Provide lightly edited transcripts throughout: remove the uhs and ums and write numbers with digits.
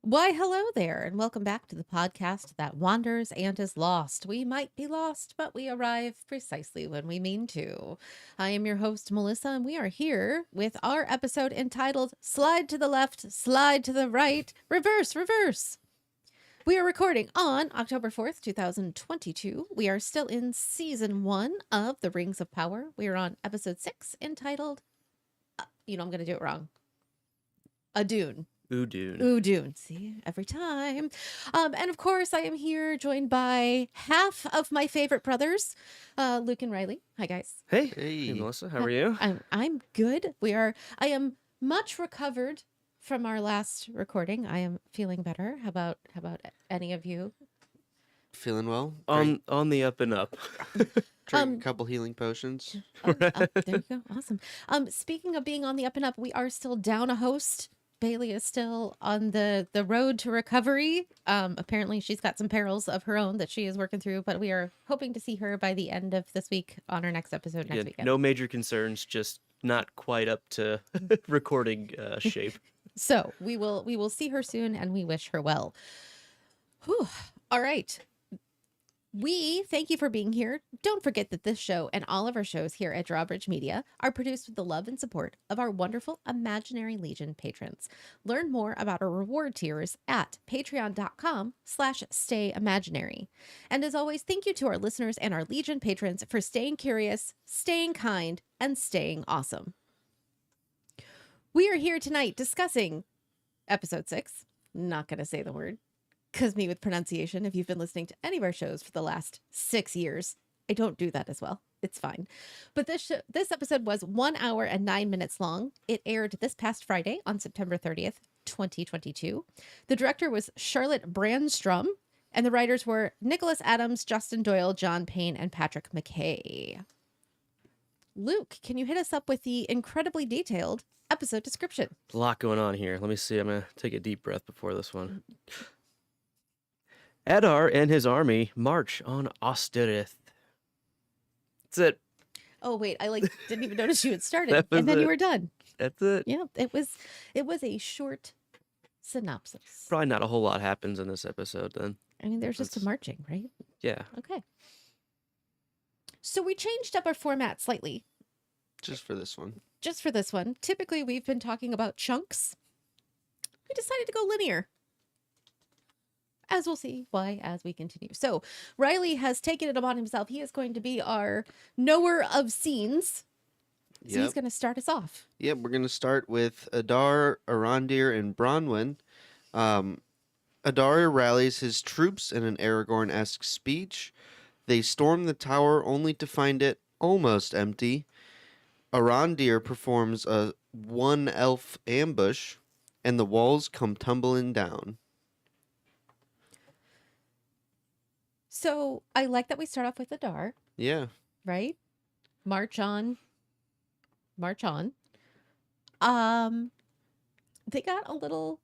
Why, hello there, and welcome back to the podcast that wanders and is lost. We might be lost, but we arrive precisely when we mean to. I am your host, Melissa, and we are here with our episode entitled Slide to the Left, Slide to the Right, Reverse, Reverse. We are recording on October 4th, 2022. We are still in season 1 of The Rings of Power. We are on episode 6 entitled, I'm going to do it wrong, Udûn. Udûn. Udûn. See, every time. And of course, I am here joined by half of my favorite brothers, Luke and Riley. Hi, guys. Hey, Melissa, how are you? I'm good. I am much recovered from our last recording. I am feeling better. How about any of you? Feeling well? On the up and up. Drink a couple healing potions. There you go. Awesome. Speaking of being on the up and up, we are still down a host. Bailey is still on the road to recovery. Apparently she's got some perils of her own that she is working through, but we are hoping to see her by the end of this week on our next episode next weekend. No major concerns, just not quite up to recording shape. So we will see her soon, and we wish her well. Whew. All right. We thank you for being here. Don't forget that this show and all of our shows here at Drawbridge Media are produced with the love and support of our wonderful Imaginary Legion patrons. Learn more about our reward tiers at patreon.com/stayimaginary. And as always, thank you to our listeners and our Legion patrons for staying curious, staying kind, and staying awesome. We are here tonight discussing episode 6. Not going to say the word. Because me with pronunciation, if you've been listening to any of our shows for the last 6 years, I don't do that as well. It's fine. But this episode was 1 hour and 9 minutes long. It aired this past Friday on September 30th, 2022. The director was Charlotte Brandstrom, and the writers were Nicholas Adams, Justin Doyle, John Payne, and Patrick McKay. Luke, can you hit us up with the incredibly detailed episode description? A lot going on here. Let me see. I'm going to take a deep breath before this one. Adar and his army march on Osterith. That's it. Oh, wait, I didn't even notice you had started, That was and then you it. were done. That's it. Yeah, it was a short synopsis. Probably not a whole lot happens in this episode then. I mean, there's just a marching, right? Yeah. Okay. So we changed up our format slightly. Just for this one. Just for this one. Typically, we've been talking about chunks. We decided to go linear. As we'll see why as we continue. So Riley has taken it upon himself. He is going to be our knower of scenes. So he's going to start us off. Yep, we're going to start with Adar, Arondir, and Bronwyn. Adar rallies his troops in an Aragorn-esque speech. They storm the tower only to find it almost empty. Arondir performs a one-elf ambush, and the walls come tumbling down. So I like that we start off with Adar, Yeah. right? March on. They got a little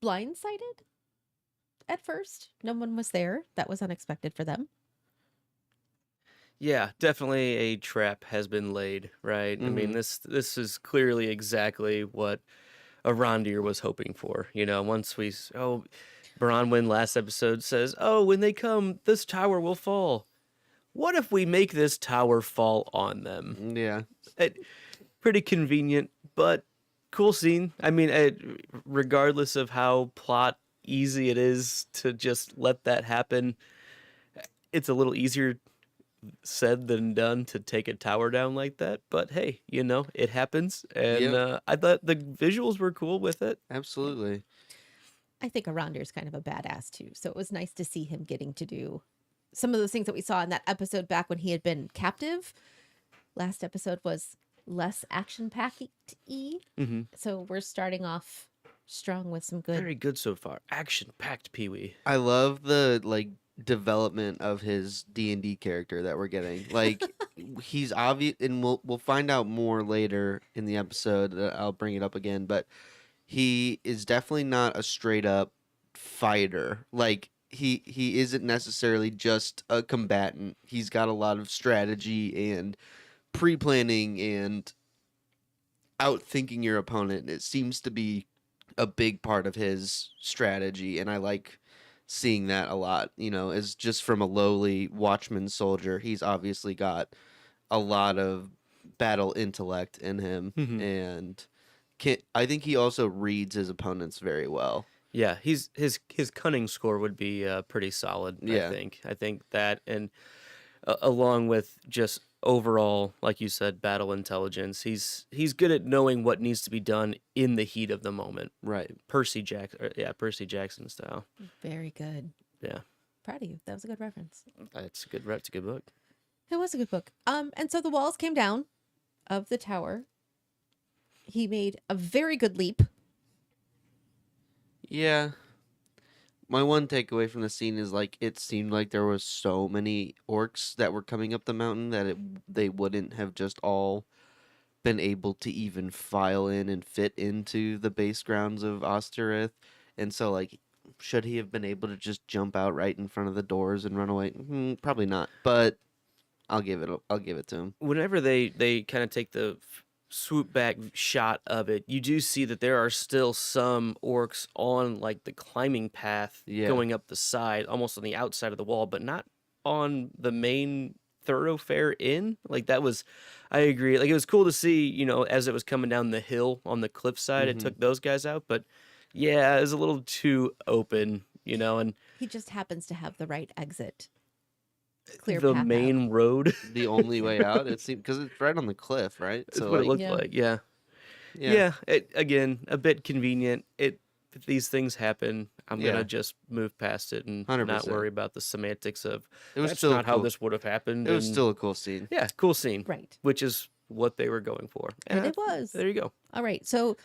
blindsided at first. No one was there. That was unexpected for them. Yeah, definitely a trap has been laid, right? I mean, this is clearly exactly what Arondir was hoping for. Once Bronwyn last episode says, when they come, this tower will fall. What if we make this tower fall on them? Yeah. Pretty convenient, but cool scene. I mean, regardless of how plot easy it is to just let that happen, it's a little easier said than done to take a tower down like that. But hey, it happens. And I thought the visuals were cool with it. Absolutely. I think Arondir's kind of a badass too. So it was nice to see him getting to do some of those things that we saw in that episode back when he had been captive. Last episode was less action-packed-y. Mm-hmm. So we're starting off strong with some good. Very good so far. Action-packed Pee-wee. I love the development of his D&D character that we're getting. He's obvious, and we'll find out more later in the episode. I'll bring it up again, but he is definitely not a straight up fighter. He isn't necessarily just a combatant. He's got a lot of strategy and pre-planning and outthinking your opponent. It seems to be a big part of his strategy, and I like seeing that a lot. Is just from a lowly watchman soldier, he's obviously got a lot of battle intellect in him, Mhm. and I think he also reads his opponents very well. Yeah, his cunning score would be pretty solid. Yeah. I think that, and along with just overall, like you said, battle intelligence, he's good at knowing what needs to be done in the heat of the moment. Right. Percy Jackson style. Very good. Yeah, Proud of you. That was a good reference. that's a good. That's a good book. It was a good book. And so the walls came down of the tower. He made a very good leap. Yeah. My one takeaway from the scene is like it seemed like there was so many orcs that were coming up the mountain that they wouldn't have just all been able to even file in and fit into the base grounds of Osterith. And so like should he have been able to just jump out right in front of the doors and run away? Probably not. But I'll give it to him. Whenever they kind of take the swoop back shot of it, you do see that there are still some orcs on like the climbing path going up the side, almost on the outside of the wall, but not on the main thoroughfare in. Like that was, I agree. Like it was cool to see, as it was coming down the hill on the cliffside, it took those guys out. But yeah, it was a little too open, and He just happens to have the right exit. Clear the path main out. road. The only way out, it seemed, because it's right on the cliff, right? That's what it looked Yeah. like. Yeah. Yeah. Again, a bit convenient. If these things happen, I'm Yeah. gonna just move past it and 100%. not worry about the semantics of It was that's still not how cool. this would have happened. It was and- still a cool scene. yeah, cool scene, Right. which is what they were going for, And it was. There you go. All right. So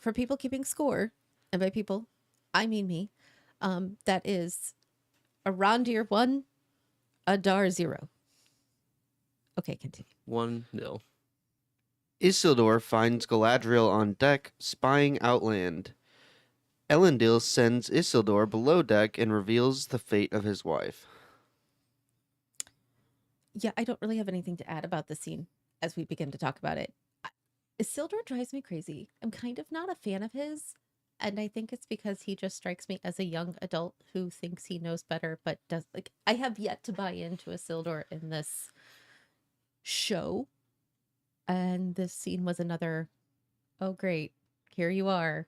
for people keeping score, and by people, I mean me, that is a Rondir 1, a Dar 0. Okay, continue. 1-0. Isildur finds Galadriel on deck, spying outland. Elendil sends Isildur below deck and reveals the fate of his wife. Yeah, I don't really have anything to add about the scene as we begin to talk about it. Isildur drives me crazy. I'm kind of not a fan of his, and I think it's because he just strikes me as a young adult who thinks he knows better, but does like I have yet to buy into Isildur in this show. And this scene was another, oh great, here you are,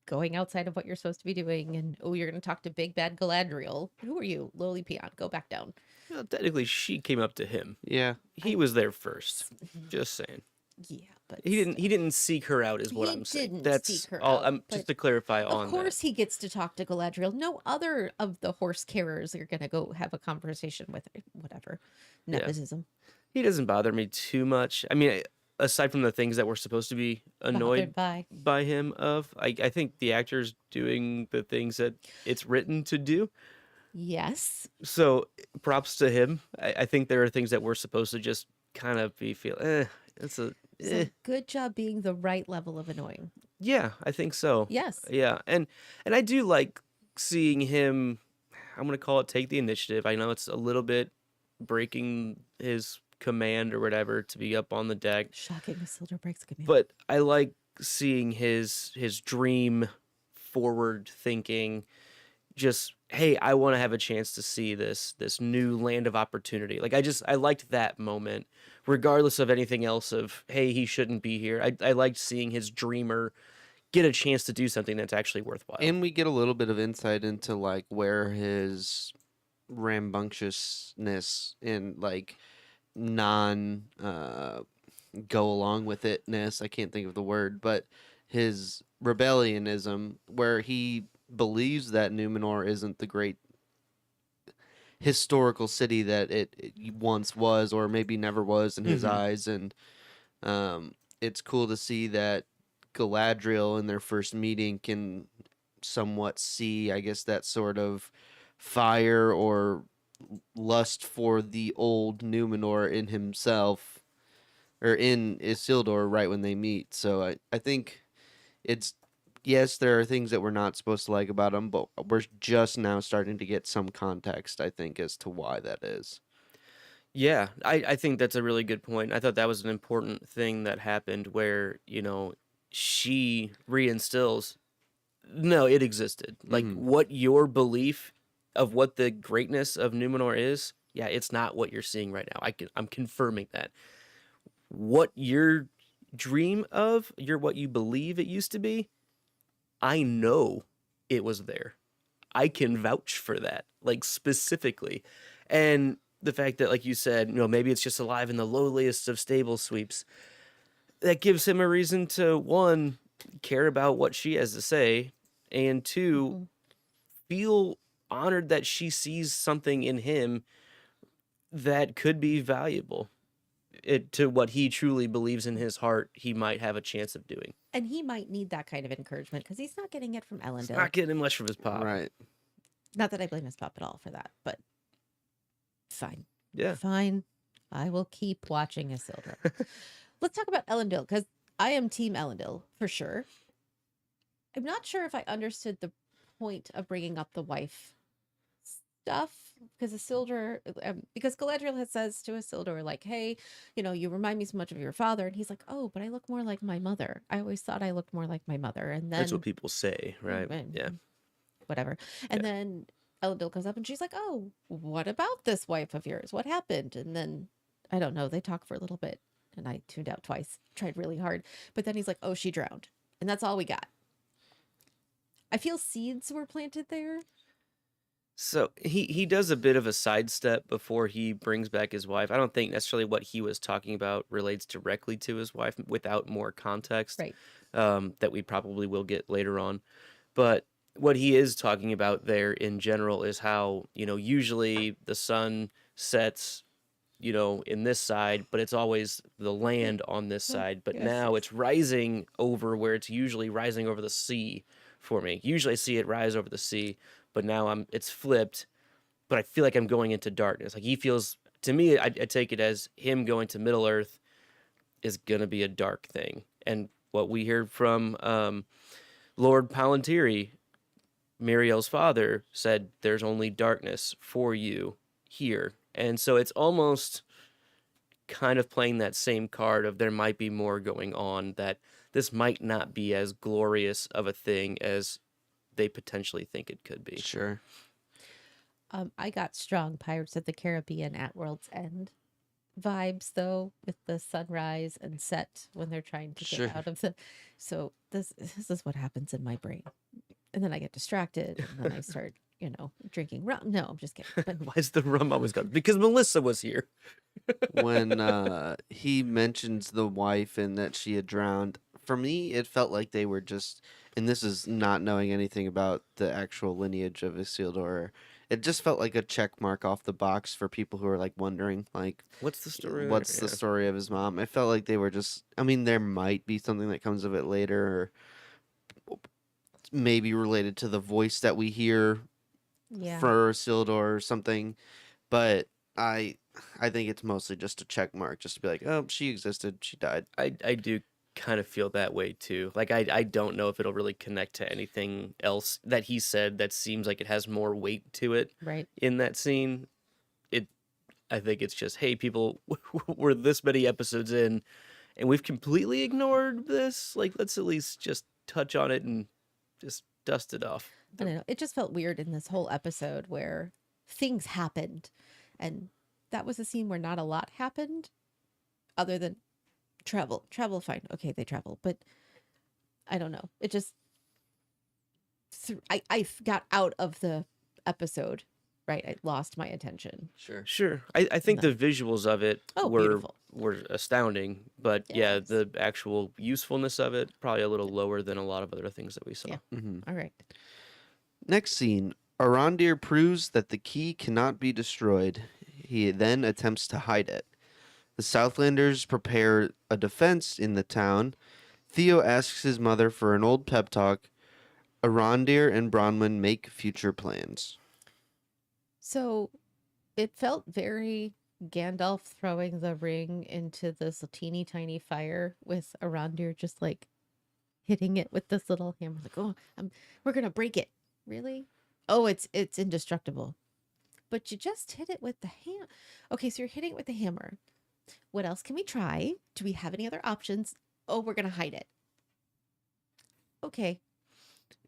going outside of what you're supposed to be doing, and oh, you're gonna talk to big bad Galadriel. Who are you? Lowly peon, go back down. Well, technically, she came up to him. Yeah. He was there first. Just saying. Yeah, but He didn't seek her out, is what He I'm saying. didn't That's seek her all. out, I'm but just to clarify on of course he gets to talk to Galadriel. No other of the horse carriers are gonna go have a conversation with her. Whatever. Yeah. Nepotism. He doesn't bother me too much. I mean, aside from the things that we're supposed to be annoyed Bothered by. by him of, I think the actor's doing the things that it's written to do. Yes. So props to him. I think there are things that we're supposed to just kind of it's a, So good job being the right level of annoying. yeah, I think so. Yes. Yeah, and I do like seeing him. I'm gonna call it take the initiative. I know it's a little bit breaking his command or whatever to be up on the deck, Shocking. Isildur breaks command. but I like seeing his dream, forward thinking. Just hey, I want to have a chance to see this new land of opportunity. Like I liked that moment, regardless of anything else. Of hey, he shouldn't be here. I liked seeing his dreamer get a chance to do something that's actually worthwhile. And we get a little bit of insight into like where his rambunctiousness and like non go along with itness, I can't think of the word, but his rebellionism, where he believes that Numenor isn't the great historical city that it once was, or maybe never was in his eyes. And it's cool to see that Galadriel in their first meeting can somewhat see, I guess, that sort of fire or lust for the old Numenor in himself, or in Isildur, right when they meet. So I think it's, yes, there are things that we're not supposed to like about him, but we're just now starting to get some context, I think, as to why that is. Yeah, I think that's a really good point. I thought that was an important thing that happened where, she reinstills No, it existed. Like Mhm. what your belief of what the greatness of Numenor is, yeah, it's not what you're seeing right now. I'm confirming that. What your dream of, what you believe it used to be, I know it was there. I can vouch for that, like specifically. And the fact that, like you said, maybe it's just alive in the lowliest of stable sweeps, that gives him a reason to, one, care about what she has to say, and two, Mhm. feel honored that she sees something in him that could be valuable to what he truly believes in his heart he might have a chance of doing. And he might need that kind of encouragement because he's not getting it from It's Elendil. not getting much from his pop. Right. Not that I blame his pop at all for that, but fine. Yeah. Fine. I will keep watching Isildur. Let's talk about Elendil because I am Team Elendil for sure. I'm not sure if I understood the point of bringing up the wife stuff because Isildur, because Galadriel has says to Isildur like, "Hey, you remind me so much of your father," and he's like, "Oh, but I look more like my mother. I always thought I looked more like my mother." And That's then what people say, right? Yeah. whatever. And then Elendil comes up and she's like, "Oh, what about this wife of yours? What happened?" And then I don't know. They talk for a little bit, and I tuned out twice. Tried really hard, but then he's like, "Oh, she drowned," and that's all we got. I feel seeds were planted there. So he does a bit of a sidestep before he brings back his wife. I don't think necessarily what he was talking about relates directly to his wife without more context, Right. that we probably will get later on. But what he is talking about there in general is how, usually the sun sets, in this side, but it's always the land on this side. But Yes, now yes. it's rising over where it's usually rising over the sea for me. Usually I see it rise over the sea, but now it's flipped. But I feel like I'm going into darkness. Like he feels, to me, I take it as him going to Middle Earth is gonna be a dark thing. And what we heard from Lord Palantiri, Muriel's father, said there's only darkness for you here. And so it's almost kind of playing that same card of there might be more going on, that this might not be as glorious of a thing as they potentially think it could be. Sure. I got strong Pirates of the Caribbean at World's End vibes though, with the sunrise and set when they're trying to Sure. get out of the. So this is what happens in my brain, and then I get distracted, and then I start drinking rum. No, I'm just kidding. But Why is the rum always gone? Because Melissa was here. When he mentions the wife and that she had drowned, for me, it felt like they were just, and this is not knowing anything about the actual lineage of Isildur. It just felt like a check mark off the box for people who are like wondering, like, What's the story? what's the story of his mom? I felt like they were just. I mean, there might be something that comes of it later, or maybe related to the voice that we hear yeah, for Isildur or something. But I think it's mostly just a check mark, just to be like, oh, she existed, she died. I do kind of feel that way too. Like I don't know if it'll really connect to anything else that he said that seems like it has more weight to it right. in that scene. I think it's just, hey, people, we're this many episodes in, and we've completely ignored this. Like, let's at least just touch on it and just dust it off. I don't know. It just felt weird in this whole episode where things happened, and that was a scene where not a lot happened, other than travel. Travel, fine. Okay, they travel, but I don't know. It just I got out of the episode. Right, I lost my attention. Sure. I think No. the visuals of it Oh, were beautiful. were astounding, but yeah, Yes. the actual usefulness of it probably a little lower than a lot of other things that we saw. Yeah. Mm-hmm. All right. Next scene, Arondir proves that the key cannot be destroyed. He then attempts to hide it. The Southlanders prepare a defense in the town. Theo asks his mother for an old pep talk. Arondir and Bronwyn make future plans. So it felt very Gandalf throwing the ring into this teeny tiny fire with Arondir just like hitting it with this little hammer. Like, oh, we're gonna break it. Really? Oh, it's indestructible. But you just hit it with the hammer. Okay, so you're hitting it with the hammer. What else can we try? Do we have any other options? Oh, we're gonna hide it. Okay.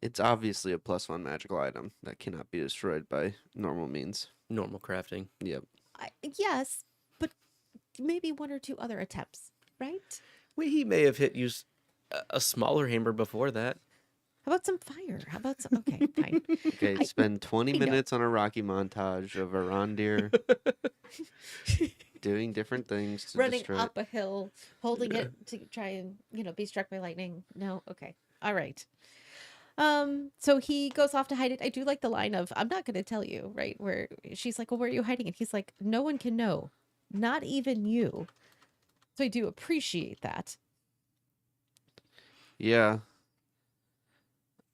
It's obviously a +1 magical item that cannot be destroyed by normal means. Normal crafting. Yep. Yes, but maybe one or two other attempts, right? Well, he may have hit use a smaller hammer before that. How about some fire? How about some? Okay, fine. Okay, I- spend 20 I know. minutes on a Rocky montage of Arondir doing different things to Running destroy up a hill, holding it to try and be struck by lightning. No, okay, all right. So he goes off to hide it. I do like the line of, "I'm not going to tell you," right? Where she's like, "Well, where are you hiding it?" He's like, "No one can know, not even you." So I do appreciate that. Yeah.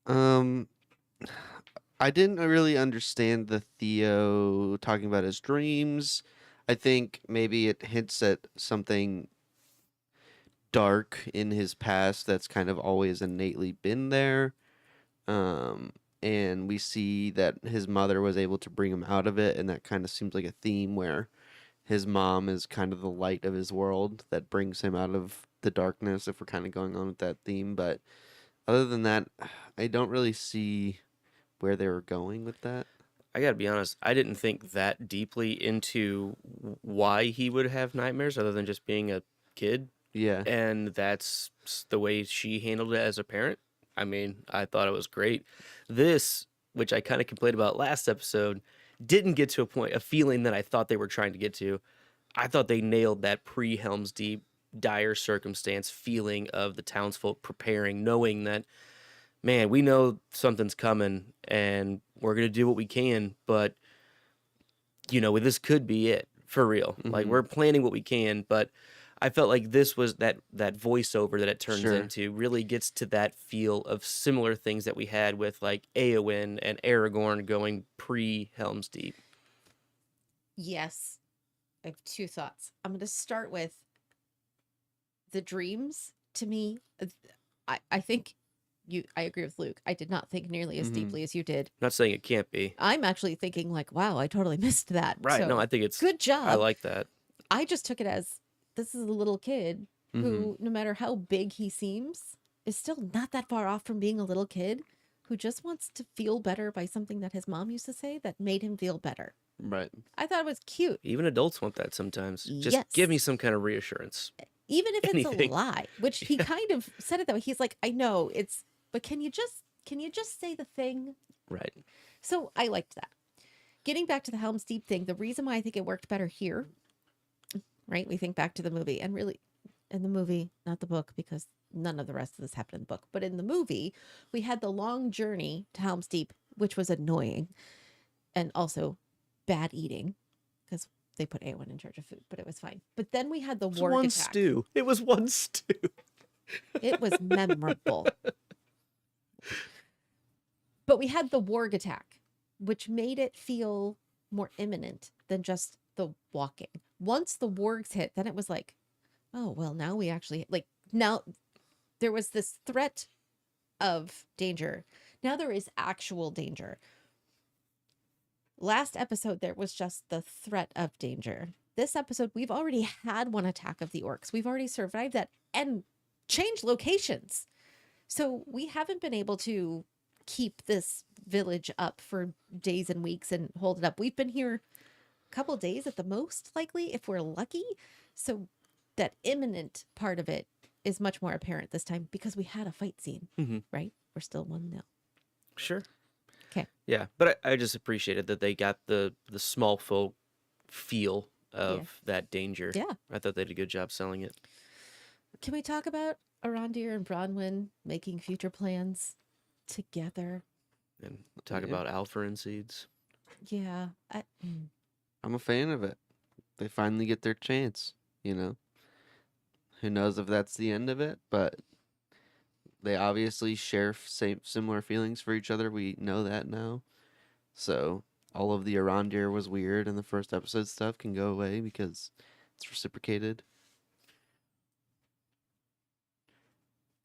I didn't really understand the Theo talking about his dreams. I think maybe it hints at something dark in his past that's kind of always innately been there. And we see that his mother was able to bring him out of it, and that kind of seems like a theme where his mom is kind of the light of his world that brings him out of the darkness, if we're kind of going on with that theme. But other than that, I don't really see where they were going with that. I gotta be honest, I didn't think that deeply into why he would have nightmares other than just being a kid. Yeah. And that's the way she handled it as a parent. I mean, I thought it was great. This, which I kind of complained about last episode, didn't get to a feeling that I thought they were trying to get to. I thought they nailed that pre-Helm's Deep dire circumstance feeling of the townsfolk preparing, knowing that, man, we know something's coming and we're going to do what we can, but, this could be it for real. Like, we're planning what we can, but I felt like this was that voiceover that it turns Sure. into really gets to that feel of similar things that we had with like Eowyn and Aragorn going pre-Helm's Deep. Yes, I have two thoughts. I'm going to start with the dreams. To me, I think I agree with Luke. I did not think nearly as deeply as you did. Not saying it can't be. I'm actually thinking like, wow, I totally missed that. Right. So, No, I think it's good job. I like that. I just took it as this is a little kid who, no matter how big he seems, is still not that far off from being a little kid who just wants to feel better by something that his mom used to say that made him feel better. Right. I thought it was cute. Even adults want that sometimes. Just Yes. give me some kind of reassurance. Even if it's Anything. a lie, which he kind of said it that way. He's like, I know it's, but can you just say the thing? Right. So I liked that. Getting back to the Helm's Deep thing, the reason why I think it worked better here, right? We think back to the movie, and really in the movie, not the book, because none of the rest of this happened in the book, but in the movie, we had the long journey to Helm's Deep, which was annoying and also bad eating because they put Eowyn in charge of food, but it was fine. But then we had the It was warg one attack. stew. It was one stew. It was memorable. But we had the warg attack, which made it feel more imminent than just the walking. Once the wargs hit, then it was like, oh, well, now we actually, like, now there was this threat of danger. Now there is actual danger. Last episode, there was just the threat of danger. This episode, we've already had one attack of the orcs. We've already survived that and changed locations. So we haven't been able to keep this village up for days and weeks and hold it up. We've been here a couple days at the most, likely, if we're lucky. So that imminent part of it is much more apparent this time because we had a fight scene, right? We're still 1-0. Sure. Okay. Yeah, but I just appreciated that they got the small folk feel of that danger. Yeah. I thought they did a good job selling it. Can we talk about Arondir and Bronwyn making future plans together? And talk Yeah. about Alpharin seeds. Yeah. I'm a fan of it. They finally get their chance, Who knows if that's the end of it, but they obviously share similar feelings for each other. We know that now. So all of the Arondir was weird in the first episode stuff can go away because it's reciprocated.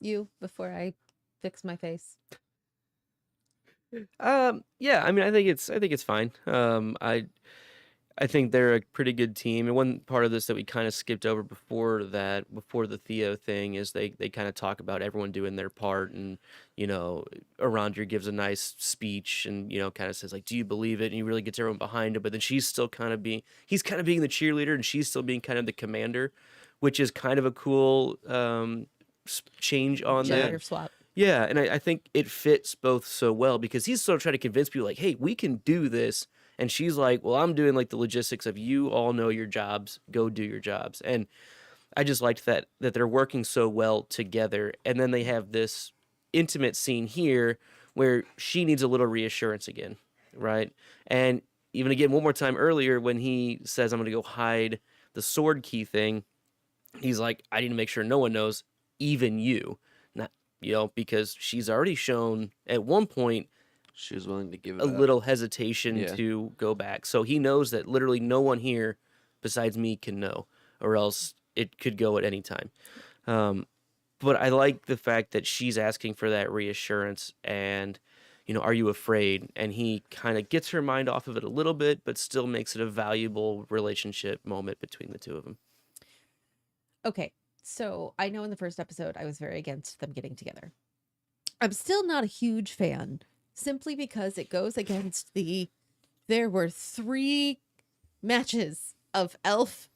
You, before I fix my face. Yeah, I mean, I think it's fine. I think they're a pretty good team. And one part of this that we kind of skipped over before the Theo thing, is they kind of talk about everyone doing their part. And, Arondir gives a nice speech and, kind of says, like, do you believe it? And he really gets everyone behind him. But then he's kind of being the cheerleader, and she's still being kind of the commander, which is kind of a cool change on Gender that. swap. Yeah, and I think it fits both so well, because he's sort of trying to convince people, like, hey, we can do this. And she's like, well, I'm doing like the logistics of, you all know your jobs, go do your jobs. And I just liked that they're working so well together. And then they have this intimate scene here where she needs a little reassurance again, right? And even again, one more time earlier, when he says, I'm going to go hide the sword key thing, he's like, I need to make sure no one knows, even you. Not, because she's already shown at one point She was willing to give it a up. little hesitation Yeah. to go back. So he knows that literally no one here besides me can know, or else it could go at any time. But I like the fact that she's asking for that reassurance and, are you afraid? And he kind of gets her mind off of it a little bit, but still makes it a valuable relationship moment between the two of them. Okay, so I know in the first episode I was very against them getting together. I'm still not a huge fan, simply because it goes against there were 3 matches of elf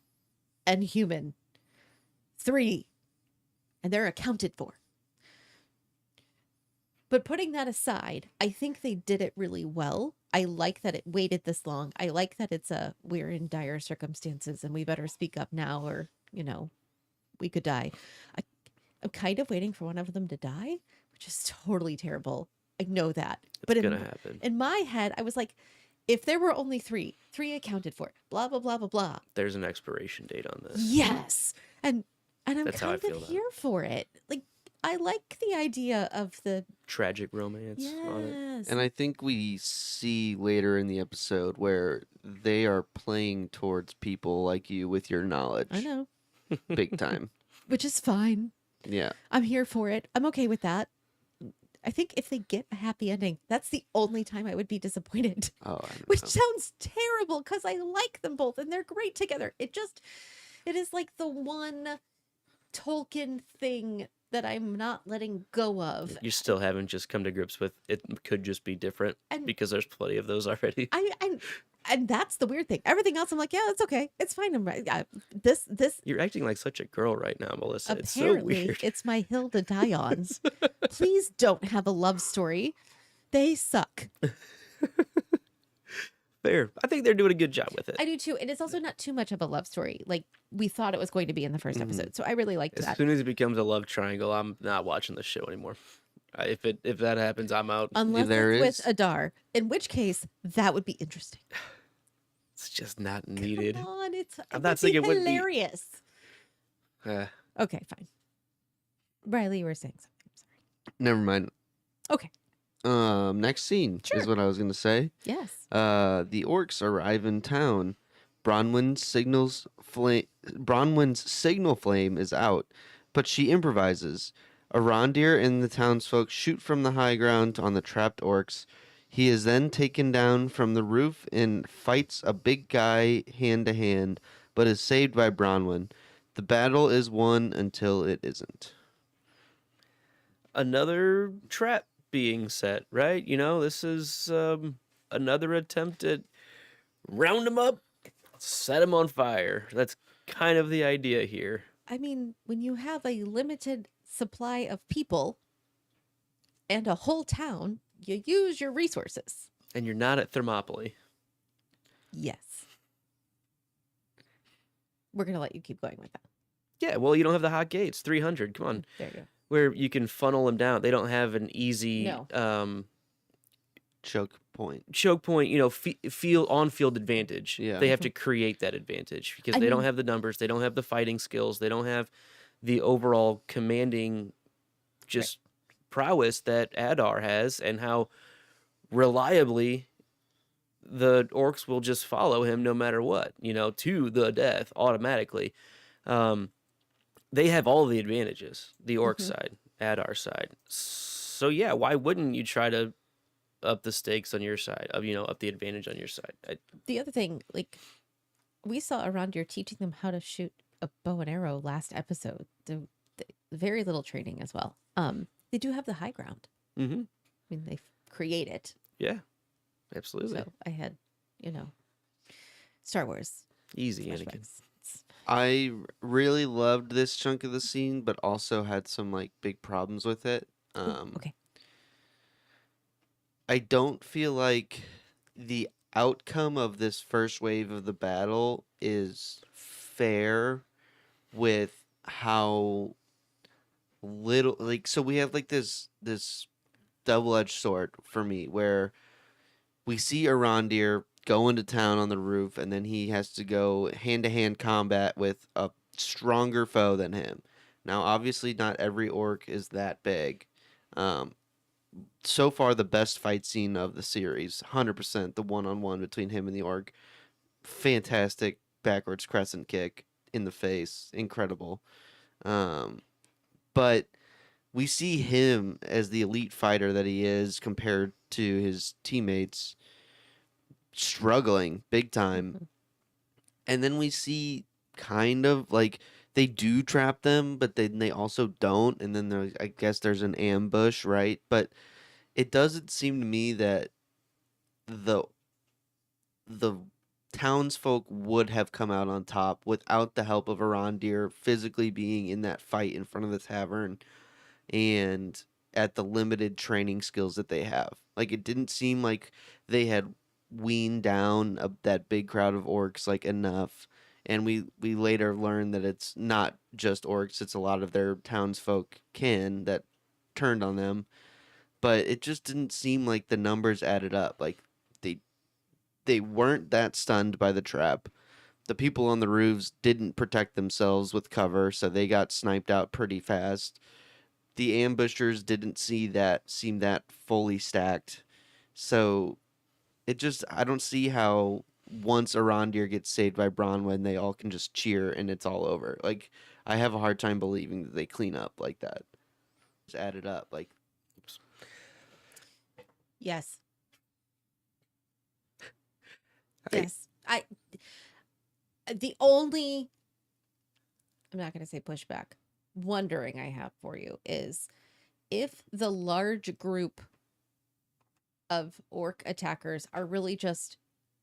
and human. 3. And they're accounted for. But putting that aside, I think they did it really well. I like that it waited this long. I like that we're in dire circumstances and we better speak up now, or, we could die. I'm kind of waiting for one of them to die, which is totally terrible. I know that. It's going to happen. In my head, I was like, if there were only 3 accounted for, blah, blah, blah, blah, blah. There's an expiration date on this. Yes. And I'm That's how I kind feel of about it. here for it. Like, I like the idea of the Tragic romance on it. yes. And I think we see later in the episode where they are playing towards people like you with your knowledge. I know, Big time. which is fine. Yeah. I'm here for it. I'm okay with that. I think if they get a happy ending, that's the only time I would be disappointed. Oh, I don't Which know. sounds terrible because I like them both and they're great together. It is like the one Tolkien thing that I'm not letting go of. You still haven't just come to grips with it could just be different, And- because there's plenty of those already. And that's the weird thing. Everything else, I'm like, yeah, it's okay. It's fine. I'm right. This You're acting like such a girl right now, Melissa. It's so apparently weird. it's my hill to die on. Please don't have a love story. They suck. Fair. I think they're doing a good job with it. I do too. And it's also not too much of a love story like we thought it was going to be in the first Mhm. episode. So I really liked As that. soon as it becomes a love triangle, I'm not watching the show anymore. If that happens, I'm out. Unless there it's is- with Adar, in which case that would be interesting. It's just not needed. Come on, I'm not saying it wouldn't be- hilarious. Uh, Okay, fine. Riley, you were saying something. Sorry. Never mind. Okay. Next scene Sure. is what I was gonna say. Yes. The orcs arrive in town. Bronwyn's signal flame is out, but she improvises. Arondir and the townsfolk shoot from the high ground on the trapped orcs. He is then taken down from the roof and fights a big guy hand to hand, but is saved by Bronwyn. The battle is won until it isn't. another trap being set, right? This is another attempt at round them up, set them on fire. That's kind of the idea here. I mean, when you have a limited supply of people and a whole town, you use your resources. And you're not at Thermopylae. Yes. We're going to let you keep going with that. Yeah, well, you don't have the hot gates. 300, come on. There you go. Where you can funnel them down. They don't have an easy No. Choke point. choke point, on-field advantage. Yeah. They have to create that advantage because I they don't mean- have the numbers. They don't have the fighting skills. They don't have the overall commanding just prowess that Adar has, and how reliably the orcs will just follow him no matter what, to the death automatically. They have all the advantages, the orc Mhm. side, Adar's side. So yeah, why wouldn't you try to up the stakes on your side, up the advantage on your side? The other thing, like, we saw Arondir teaching them how to shoot a bow and arrow last episode. Very little training as well. They do have the high ground. Mm-hmm. I mean, they create it. Yeah, absolutely. So I had, Star Wars Easy, Anakin. flashbacks. I really loved this chunk of the scene, but also had some like big problems with it. Okay. I don't feel like the outcome of this first wave of the battle is fair with how little, like, so we have like this double-edged sword for me where we see Arondir go into town on the roof, and then he has to go hand-to-hand combat with a stronger foe than him. Now, obviously, not every orc is that big. So far, the best fight scene of the series, 100%, the one-on-one between him and the orc. Fantastic backwards crescent kick in the face. Incredible. But we see him as the elite fighter that he is compared to his teammates struggling big time. Mhm. And then we see kind of like they do trap them, but then they also don't. And then I guess there's an ambush, right? But it doesn't seem to me that the townsfolk would have come out on top without the help of Arondir physically being in that fight in front of the tavern and at the limited training skills that they have. Like, it didn't seem like they had weaned down that big crowd of orcs like enough. And we later learned that it's not just orcs, it's a lot of their townsfolk kin that turned on them. But it just didn't seem like the numbers added up. Like, they weren't that stunned by the trap. The people on the roofs didn't protect themselves with cover, so they got sniped out pretty fast. The ambushers didn't seem that fully stacked. So I don't see how once Arondir gets saved by Bronwyn, they all can just cheer and it's all over. Like, I have a hard time believing that they clean up like that. Just add it up. Like, Yes. I- Yes. The only, I'm not going to say pushback, wondering I have for you is if the large group of orc attackers are really just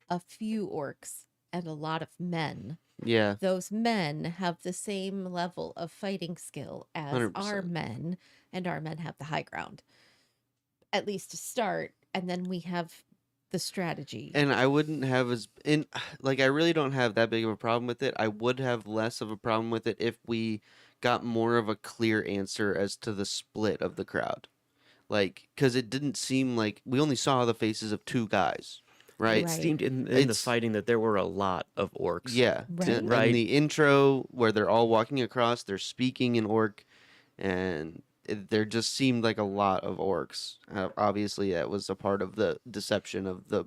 a few orcs and a lot of men, yeah, those men have the same level of fighting skill as our 100%. men, and our men have the high ground, at least to start, and then we have the strategy. And I wouldn't have I really don't have that big of a problem with it. I would have less of a problem with it if we got more of a clear answer as to the split of the crowd. Like, because it didn't seem like we only saw the faces of two guys, right? It Right. seemed in the It's- fighting that there were a lot of orcs. Yeah. Right. In Right. the intro where they're all walking across, they're speaking in orc, and there just seemed like a lot of orcs. Obviously, that was a part of the deception of the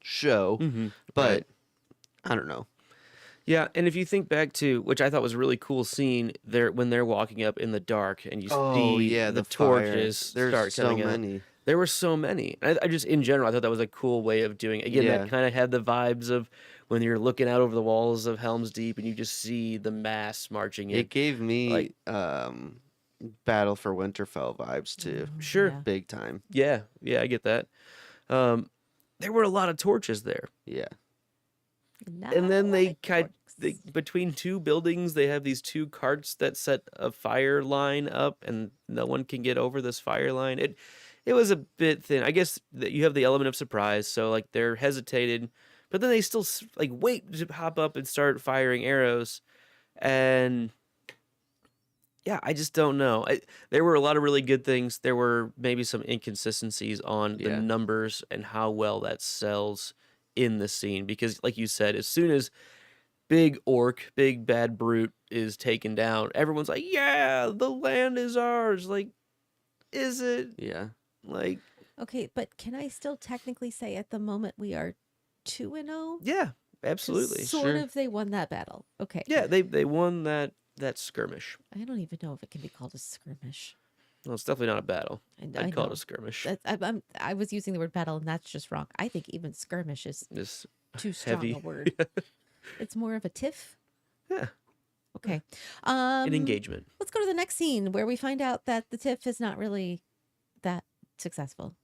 show, Mm-hmm. but I don't know. Yeah, and if you think back to, which I thought was a really cool scene, there when they're walking up in the dark and you see the fire. torches There's start so coming out. many. There were so many. I just, in general, I thought that was a cool way of doing it. Again, Yeah. that kind of had the vibes of when you're looking out over the walls of Helm's Deep and you just see the mass marching in. It gave me like- Battle for Winterfell vibes too, Sure. Yeah. big time. Yeah, I get that. There were a lot of torches there. Yeah, Not And then they like orcs. between two buildings, they have these two carts that set a fire line up, and no one can get over this fire line. It was a bit thin. I guess that you have the element of surprise, so like they're hesitated, but then they still like wait to hop up and start firing arrows, and yeah, I just don't know. There were a lot of really good things. There were maybe some inconsistencies on the Yeah. numbers and how well that sells in the scene. Because, like you said, as soon as big orc, big bad brute is taken down, everyone's like, "Yeah, the land is ours." Like, is it? yeah. Like, Okay, but can I still technically say at the moment we are 2-0? yeah, absolutely. Sort Sure. of, they won that battle. Okay. Yeah, they won that skirmish. I don't even know if it can be called a skirmish. Well, it's definitely not a battle. I I'd call it know. a skirmish. I was using the word battle, and that's just wrong. I think even skirmish is It's too strong heavy. a word. It's more of a tiff. Yeah, Okay. an engagement. Let's go to the next scene where we find out that the tiff is not really that successful.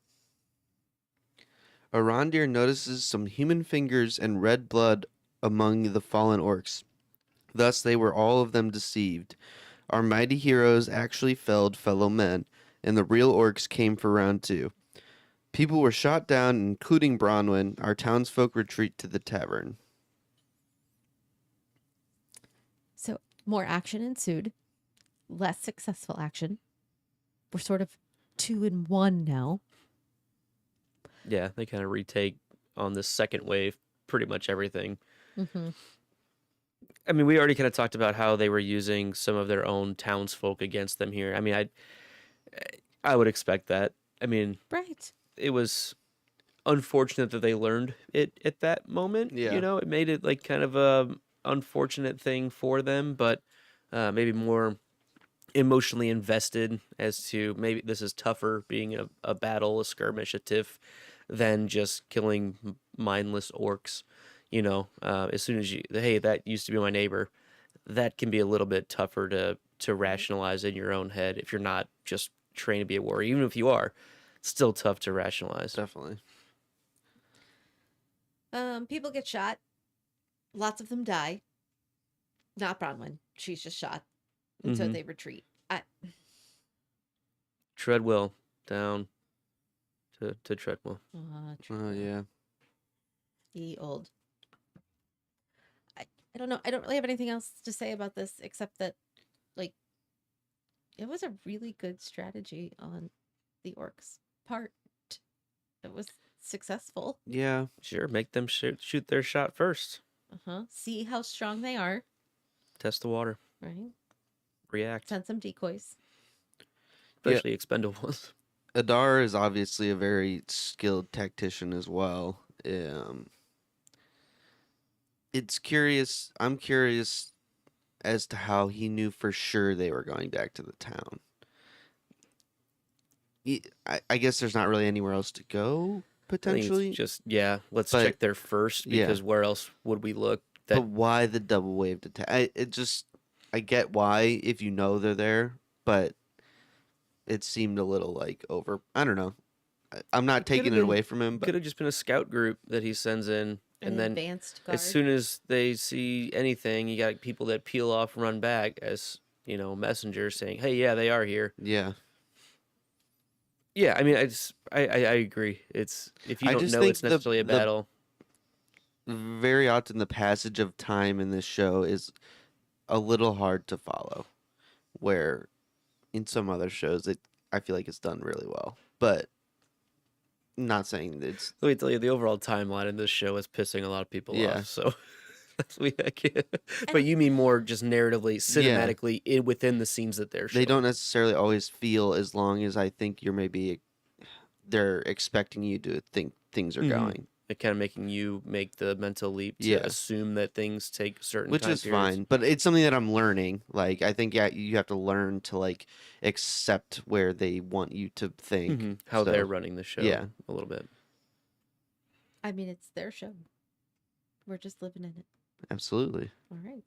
Arondir notices some human fingers and red blood among the fallen orcs. Thus they were all of them deceived. Our mighty heroes actually felled fellow men, and the real orcs came for round 2. People were shot down, including Bronwyn. Our townsfolk retreat to the tavern. So more action ensued, less successful action. We're sort of 2 in 1 now. Yeah, they kind of retake on this second wave pretty much everything. Mm-hmm. I mean, we already kind of talked about how they were using some of their own townsfolk against them here. I mean, I would expect that. I mean, Right. it was unfortunate that they learned it at that moment. Yeah. You know, it made it like kind of a unfortunate thing for them, but maybe more emotionally invested as to maybe this is tougher being a battle, a skirmish, a tiff, than just killing mindless orcs. You know, as soon as hey, that used to be my neighbor, that can be a little bit tougher to rationalize in your own head if you're not just trained to be a warrior. Even if you are, it's still tough to rationalize. Definitely. People get shot. Lots of them die. Not Bronwyn. She's just shot. And so Mhm. they retreat. Treadwell down to Treadwell. Oh, yeah. The old. I don't know. I don't really have anything else to say about this except that, like, it was a really good strategy on the orcs' part. It was successful. Yeah. Sure, make them shoot their shot first. See how strong they are. Test the water. Right. React. Send some decoys. Especially expendables. Adar is obviously a very skilled tactician as well. It's curious. I'm curious as to how he knew for sure they were going back to the town. I guess there's not really anywhere else to go, I think potentially. it's just let's But- check there first yeah. because where else would we look? But why the double waved attack? I get why if you know they're there, but it seemed a little like over. I don't know. I'm not It could've taking it been- away from him, Could but have just been a scout group that he sends in, An and then advanced guard. as soon as they see anything, you got people that peel off, run back as messengers saying, "Hey, yeah, they are here." yeah. Yeah, I mean, I agree. It's if you I don't just know think it's necessarily a the- battle. Very often the passage of time in this show is a little hard to follow, where in some other shows I feel like it's done really well, but not saying that it's Let me tell you, the overall timeline in this show is pissing a lot of people Yeah. off. So I can't. But you mean more just narratively, cinematically, within the scenes that they're showing. they don't necessarily always feel as long as I think they're expecting you to think things are Mhm. going, It kind of making you make the mental leap to Yeah. assume that things take certain which time is periods. fine, but it's something that I'm learning. Like I think you have to learn to like accept where they want you to think. Mhm. How So, they're running the show. yeah. A little bit. I mean, it's their show. We're just living in it. Absolutely. All right.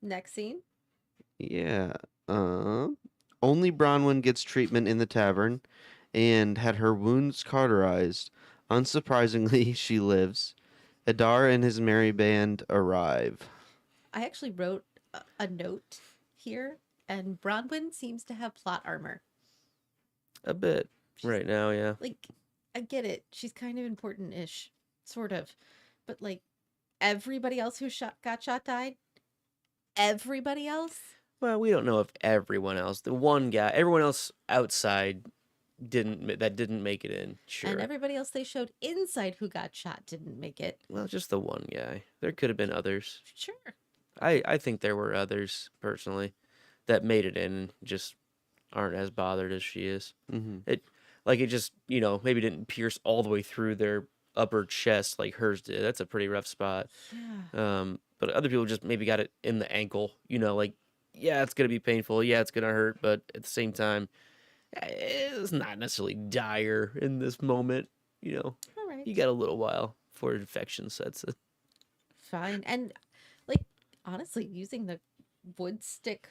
Next scene. Yeah. Only Bronwyn gets treatment in the tavern and had her wounds cauterized. Unsurprisingly, she lives. Adar and his merry band arrive. I actually wrote a note here, and Bronwyn seems to have plot armor. A bit right now, yeah. Like, I get it. She's kind of important-ish, sort of. But, like, everybody else who got shot died? Everybody else? Well, we don't know if everyone else. The one guy, everyone else outside didn't make it in. Sure. And everybody else they showed inside who got shot didn't make it. Well, just the one guy. There could have been others. Sure. I think there were others personally that made it in and just aren't as bothered as she is. Mm-hmm. It just maybe didn't pierce all the way through their upper chest like hers did. That's a pretty rough spot. Yeah. But other people just maybe got it in the ankle. Yeah, it's gonna be painful. Yeah, it's gonna hurt. But at the same time, it's not necessarily dire in this moment. All right. You got a little while before infection sets in. Fine. And honestly, using the wood stick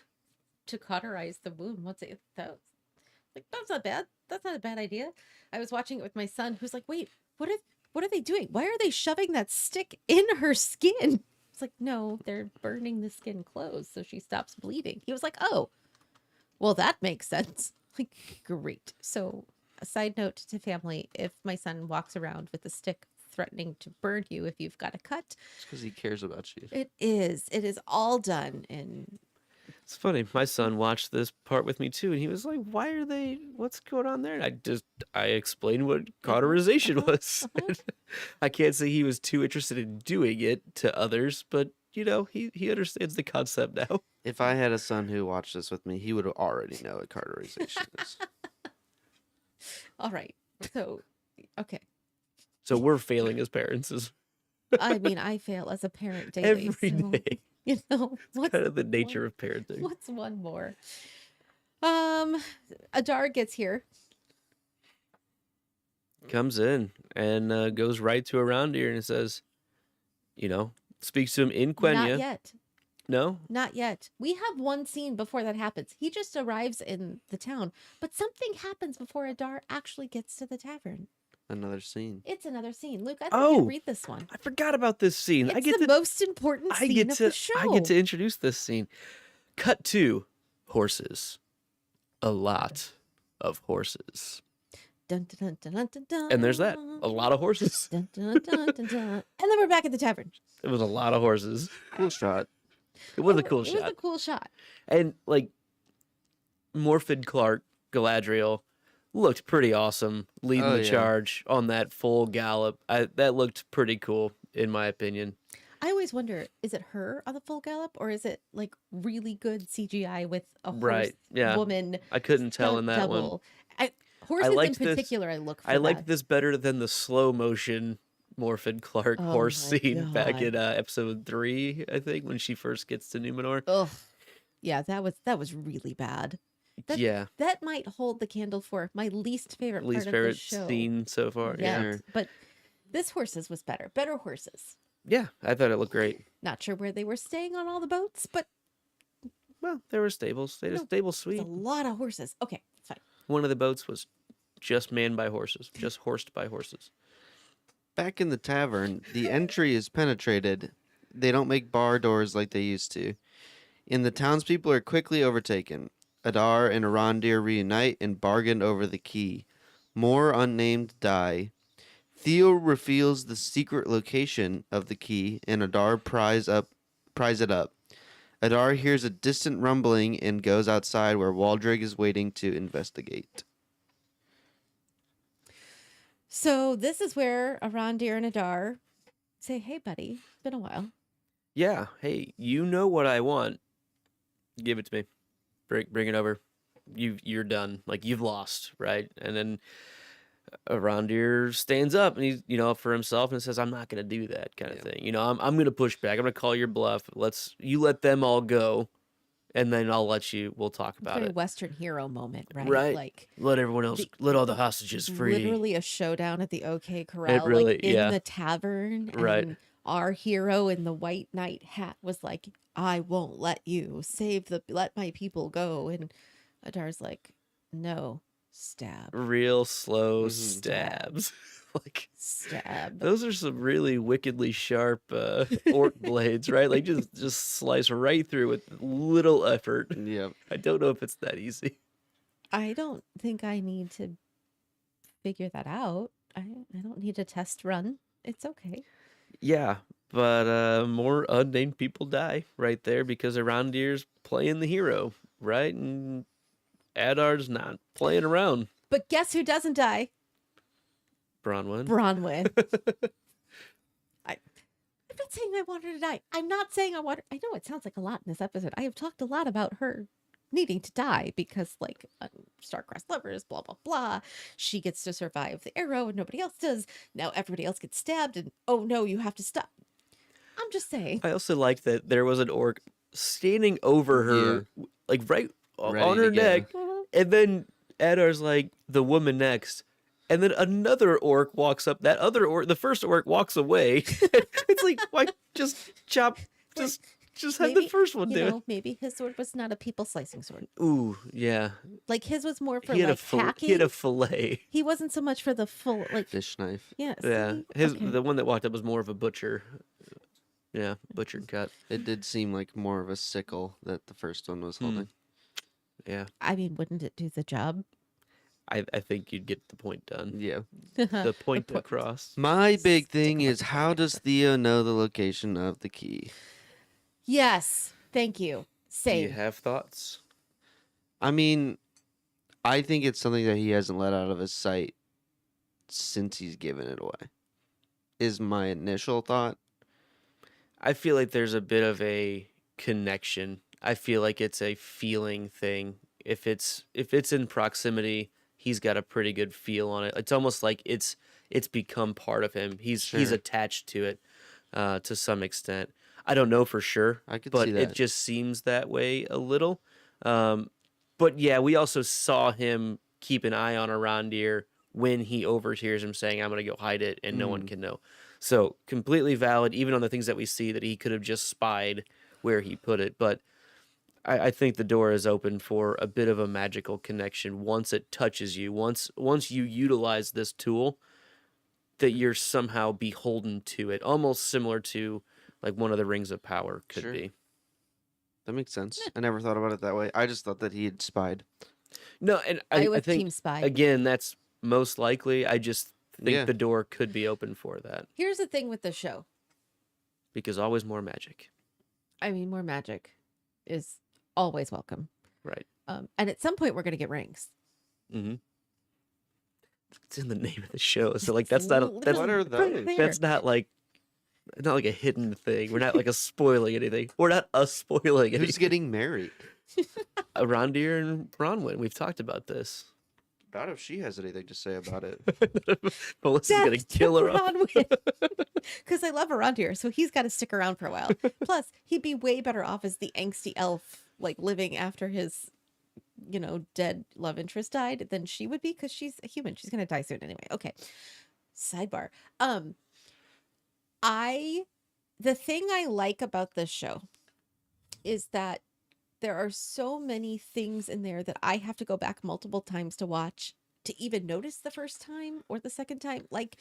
to cauterize the wound. That's not bad. That's not a bad idea. I was watching it with my son, who's like, "Wait, what are they doing? Why are they shoving that stick in her skin?" It's like, "No, they're burning the skin closed so she stops bleeding." He was like, "Oh, well, that makes sense." Like, great. So, a side note to family: if my son walks around with a stick threatening to burn you if you've got a cut, It's because he cares about you. it is all done in. It's funny. My son watched this part with me too, and he was like, What's going on there?" And I explained what cauterization was. I can't say he was too interested in doing it to others, but he understands the concept now. If I had a son who watched this with me, he would already know what cauterization is. All right. So, okay. So we're failing as parents I mean, I fail as a parent daily. every so, day. What's Kind of the nature of parenting. what's one more? Adar gets here. Comes in and goes right to around here and says, speaks to him in Not Quenya. yet. No? Not yet. We have one scene before that happens. He just arrives in the town, but something happens before Adar actually gets to the tavern. Another scene. It's another scene. Luke, I think Oh! you read this one. I forgot about this scene. It's the most important scene of the show. I get to introduce this scene. Cut to horses. A lot of horses. Dun, dun, dun, dun, dun, dun, And there's that. A lot of horses. Dun, dun, dun, dun, dun. And then we're back at the tavern. It was a lot of horses. Cool shot. It was a cool It shot. was a cool shot. And like Morfydd Clark, Galadriel, looked pretty awesome leading Oh, the yeah. charge on that full gallop. That looked pretty cool, in my opinion. I always wonder, is it her on the full gallop or is it like really good CGI with a horse Right, yeah. woman? I couldn't tell in that one. double? Horses in liked this- particular, I look for I liked that. this better than the slow motion Morfydd Clark Oh horse my scene back God. in episode 3, I think, when she first gets to Numenor. Ugh. Yeah, that was really bad. That, Yeah, that might hold the candle for my least favorite least part favorite of the show. scene so far. Yeah, Yeah. but this horses was better. Better horses. Yeah, I thought it looked great. Not sure where they were staying on all the boats, but Well, there were stables. They had a stable it's suite. a lot of horses. Okay, fine. One of the boats was just manned by horses, just horsed by horses. Back in the tavern, the entry is penetrated. They don't make bar doors like they used to. And the townspeople are quickly overtaken. Adar and Arondir reunite and bargain over the key. More unnamed die. Theo reveals the secret location of the key, and Adar pries it up. Adar hears a distant rumbling and goes outside where Waldrig is waiting to investigate. So this is where Arondir and Adar say, "Hey, buddy, it's been a while." Yeah, hey, you know what I want. Give it to me. Bring it over. You're done. Like, you've lost, right? And then Arondir stands up and he's, up for himself and says, "I'm not going to do that," kind of thing. I'm going to push back. I'm going to call your bluff. You let them all go, and then we'll talk about Very it. Western hero moment, right? Right. Like Let everyone else, let all the hostages free. literally a showdown at the OK Corral, really- like in yeah. the tavern. Right. And our hero in the white knight hat was like, "I won't let you let my people go." And Adar's like, "No, stab, Real slow Mhm. stabs. Like, stab." those are some really wickedly sharp orc blades, right? Like, just slice right through with little effort. Yep. I don't know if it's that easy. I don't think I need to figure that out. I don't need a test run. It's okay. Yeah, but more unnamed people die right there because Arondir's playing the hero, right? And Adar's not playing around. But guess who doesn't die? Bronwyn. Bronwyn. I'm not saying I want her to die. I'm not saying I want her. I know it sounds like a lot in this episode. I have talked a lot about her needing to die because, like, star-crossed lovers, blah, blah, blah. She gets to survive the arrow and nobody else does. Now everybody else gets stabbed and, oh no, you have to stop. I'm just saying. I also like that there was an orc standing over her, like right Ready on to her go. neck, and then Adar's like, "The woman next." And then another orc walks up. That other orc, the first orc, walks away. It's like, why just chop? Just Just have the first one do it. Maybe his sword was not a people slicing sword. Ooh, yeah. Like his was more for He had like he had hacking. a fillet. He wasn't so much for the full like. Fish knife. Yeah. Yeah, see? Okay. the one that walked up was more of a butcher. Yeah, butchered cut. It did seem like more of a sickle that the first one was holding. Yeah, I mean, wouldn't it do the job? I think you'd get the point done. Yeah. The point point. across. My big thing Stick 'em is up how does Theo know the location of the key? Yes. Thank you. Do Same. you have thoughts? I mean, I think it's something that he hasn't let out of his sight since he's given it away. Is my initial thought. I feel like there's a bit of a connection. I feel like it's a feeling thing. If it's in proximity, he's got a pretty good feel on it. It's almost like it's become part of him. He's Sure. attached to it to some extent. I don't know for sure, I could but see it that. just seems that way a little. But yeah, we also saw him keep an eye on Arondir when he overhears him saying, "I'm going to go hide it and no one can know." So completely valid, even on the things that we see that he could have just spied where he put it. But I think the door is open for a bit of a magical connection once it touches you. Once you utilize this tool, that you're somehow beholden to it, almost similar to like one of the rings of power could Sure. be. That makes sense. I never thought about it that way. I just thought that he had spied. No, and I I would think team spy. again that's most likely. I just think Yeah. the door could be open for that Here's the thing with the show. because always more magic, I mean, more magic is always welcome. right? And at some point, we're going to get rings. Mm-hmm. It's in the name of the show, so like It's that's not that's What are right those? there. that's not like a hidden thing. We're not like spoiling anything. We're not spoiling Who's anything. getting married? Arondir and Bronwyn. We've talked about this. Not if she has anything to say about it. Melissa's gonna kill her off. Because I love Arondir, so he's got to stick around for a while. Plus, he'd be way better off as the angsty elf, like living after his, dead love interest died than she would be because she's a human. She's gonna die soon anyway. Okay. Sidebar. The thing I like about this show is that there are so many things in there that I have to go back multiple times to watch to even notice the first time or the second time. Like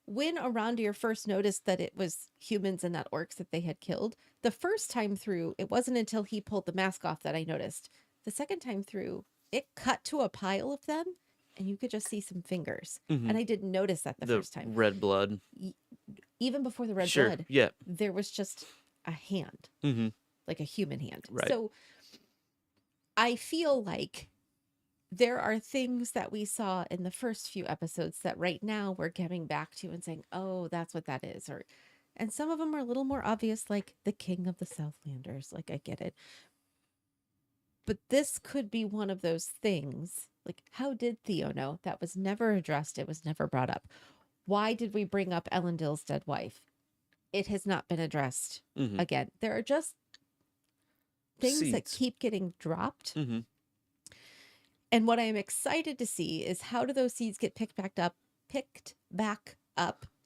when Arondir first noticed that it was humans and not orcs that they had killed, the first time through, it wasn't until he pulled the mask off that I noticed. The second time through, it cut to a pile of them and you could just see some fingers. Mhm. And I didn't notice that the first time. Red blood. Even before the red Sure. blood, Yeah. there was just a hand, Mm-hmm. like a human hand. Right. So I feel like there are things that we saw in the first few episodes that right now we're getting back to and saying, oh, that's what that is. And some of them are a little more obvious, like the King of the Southlanders. Like, I get it. But this could be one of those things. Like, how did Theo know? That was never addressed. It was never brought up. Why did we bring up Elendil's dead wife? It has not been addressed. Mm-hmm. Again, there are just things that Seeds. keep getting dropped. Mm-hmm. And what I'm excited to see is how do those seeds get picked back up?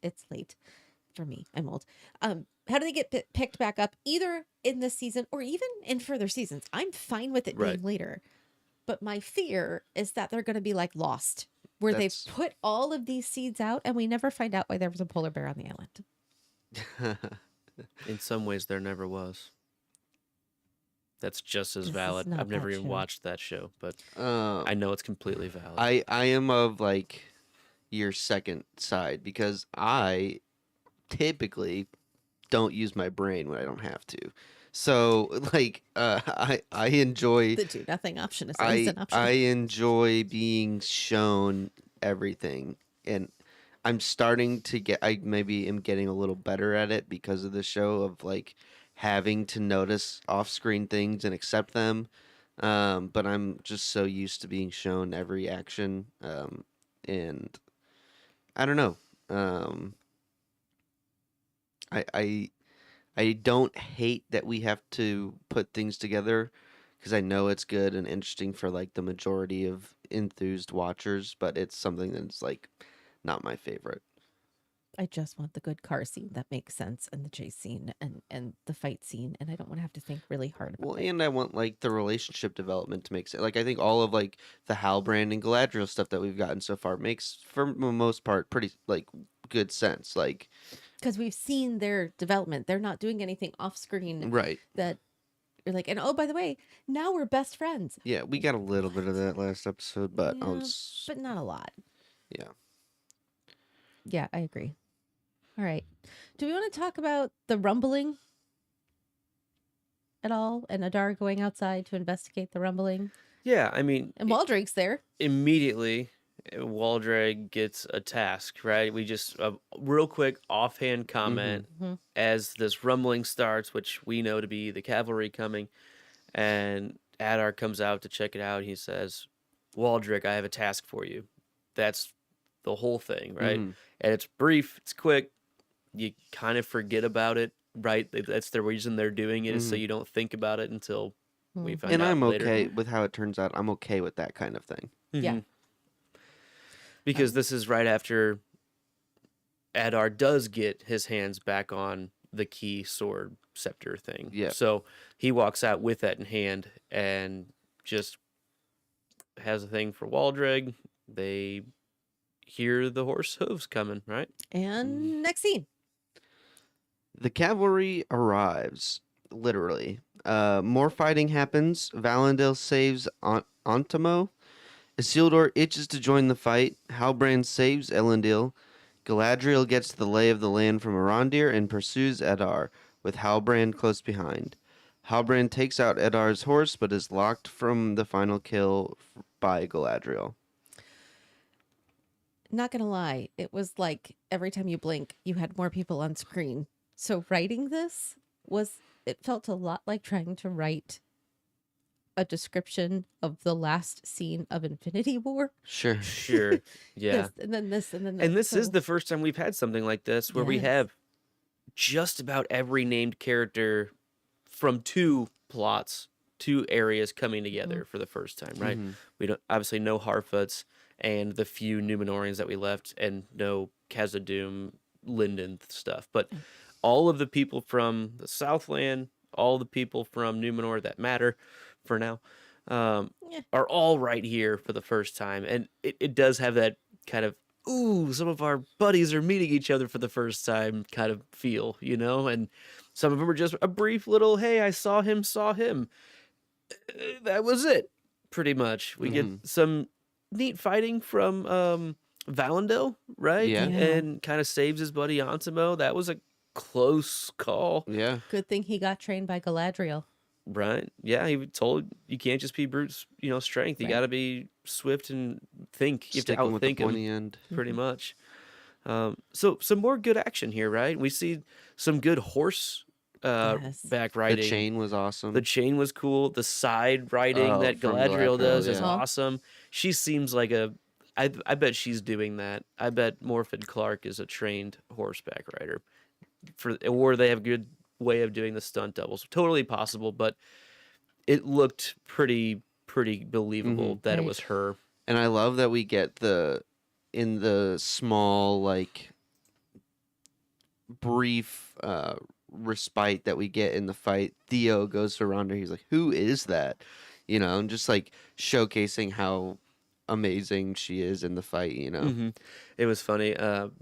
It's late for me. I'm old. How do they get picked back up either in this season or even in further seasons? I'm fine with it Right. being later. But my fear is that they're going to be like Lost, where That's- they've put all of these seeds out and we never find out why there was a polar bear on the island. In some ways, there never was. That's just as This is valid. not I've never that even show. watched that show, but Um, I know it's completely valid. I am of like your second side because I typically don't use my brain when I don't have to. So like I enjoy The do nothing option is always an option. I enjoy being shown everything, and I'm starting to get. I maybe am getting a little better at it because of the show of like having to notice off-screen things and accept them. But I'm just so used to being shown every action, and I don't know. I don't hate that we have to put things together because I know it's good and interesting for like the majority of enthused watchers, but it's something that's like not my favorite. I just want the good car scene that makes sense, and the chase scene, and the fight scene, and I don't want to have to think really hard about Well, it. and I want like the relationship development to make sense. Like I think all of like the Halbrand and Galadriel stuff that we've gotten so far makes, for the most part, pretty like good sense. Like Because we've seen their development. They're not doing anything off screen right, that you're like, and oh, by the way, now we're best friends. yeah, we got a little bit of that last episode, but Yeah, but not a lot. yeah. Yeah, I agree. All right. Do we want to talk about the rumbling at all and Adar going outside to investigate the rumbling? Yeah, I mean, And Waldrake's there. immediately Waldrag gets a task, right? We just real quick offhand comment Mhm. as this rumbling starts, which we know to be the cavalry coming, and Adar comes out to check it out. He says, "Waldrick, I have a task for you." That's the whole thing, right? Mhm. And it's brief, it's quick. You kind of forget about it, right? That's the reason they're doing it, is so Mhm. you don't think about it until we Mhm. find And out I'm later. okay with how it turns out. I'm okay with that kind of thing. Yeah. Mhm. Because this is right after Adar does get his hands back on the key sword scepter thing. Yeah. So he walks out with that in hand and just has a thing for Waldreg. They hear the horse hooves coming, right? And next scene. The cavalry arrives, literally. More fighting happens. Valendil saves Antimo. Isildur itches to join the fight. Halbrand saves Elendil. Galadriel gets the lay of the land from Arondir and pursues Eddar, with Halbrand close behind. Halbrand takes out Eddar's horse, but is locked from the final kill by Galadriel. Not gonna lie, it was like every time you blink, you had more people on screen. So writing this it felt a lot like trying to write a description of the last scene of Infinity War. Sure. Sure. Yeah. This, and then this, and then this. And this is So- the first time we've had something like this where we Yes. have just about every named character from two plots, two areas coming together for the first time, right? Mhm. We don't obviously no Harfoots and the few Numenorians that we left, and no Khazad-dûm, Linden stuff, but all of the people from the Southland, all the people from Numenor that matter for now, Yeah. are all right here for the first time, and it does have that kind of ooh, some of our buddies are meeting each other for the first time kind of feel, you know, and some of them are just a brief little hey, I saw him. That was it, pretty much. We get some neat fighting from Valendil, right? Yeah. Yeah. And kind of saves his buddy Antimo. That was a close call, Yeah. Good thing he got trained by Galadriel. right? Yeah, he told you can't just be brute, strength. You Right. got to be swift and think. You have to Sticking with the outthink him, pointy end. pretty much. So some more good action here, right? We see some good horse Yes. back The riding. chain was awesome. The chain was cool. The side riding Oh, that from Galadriel does Galadriel, is yeah. awesome. She seems like I bet she's doing that. I bet Morfydd Clark is a trained horseback rider, or they have a good way of doing the stunt doubles. Totally possible, but it looked pretty believable that it Right. was her. And I love that we get in the small, like, brief respite that we get in the fight, Theo goes around her. He's like, "Who is that?" And just like showcasing how amazing she is in the fight. It was funny.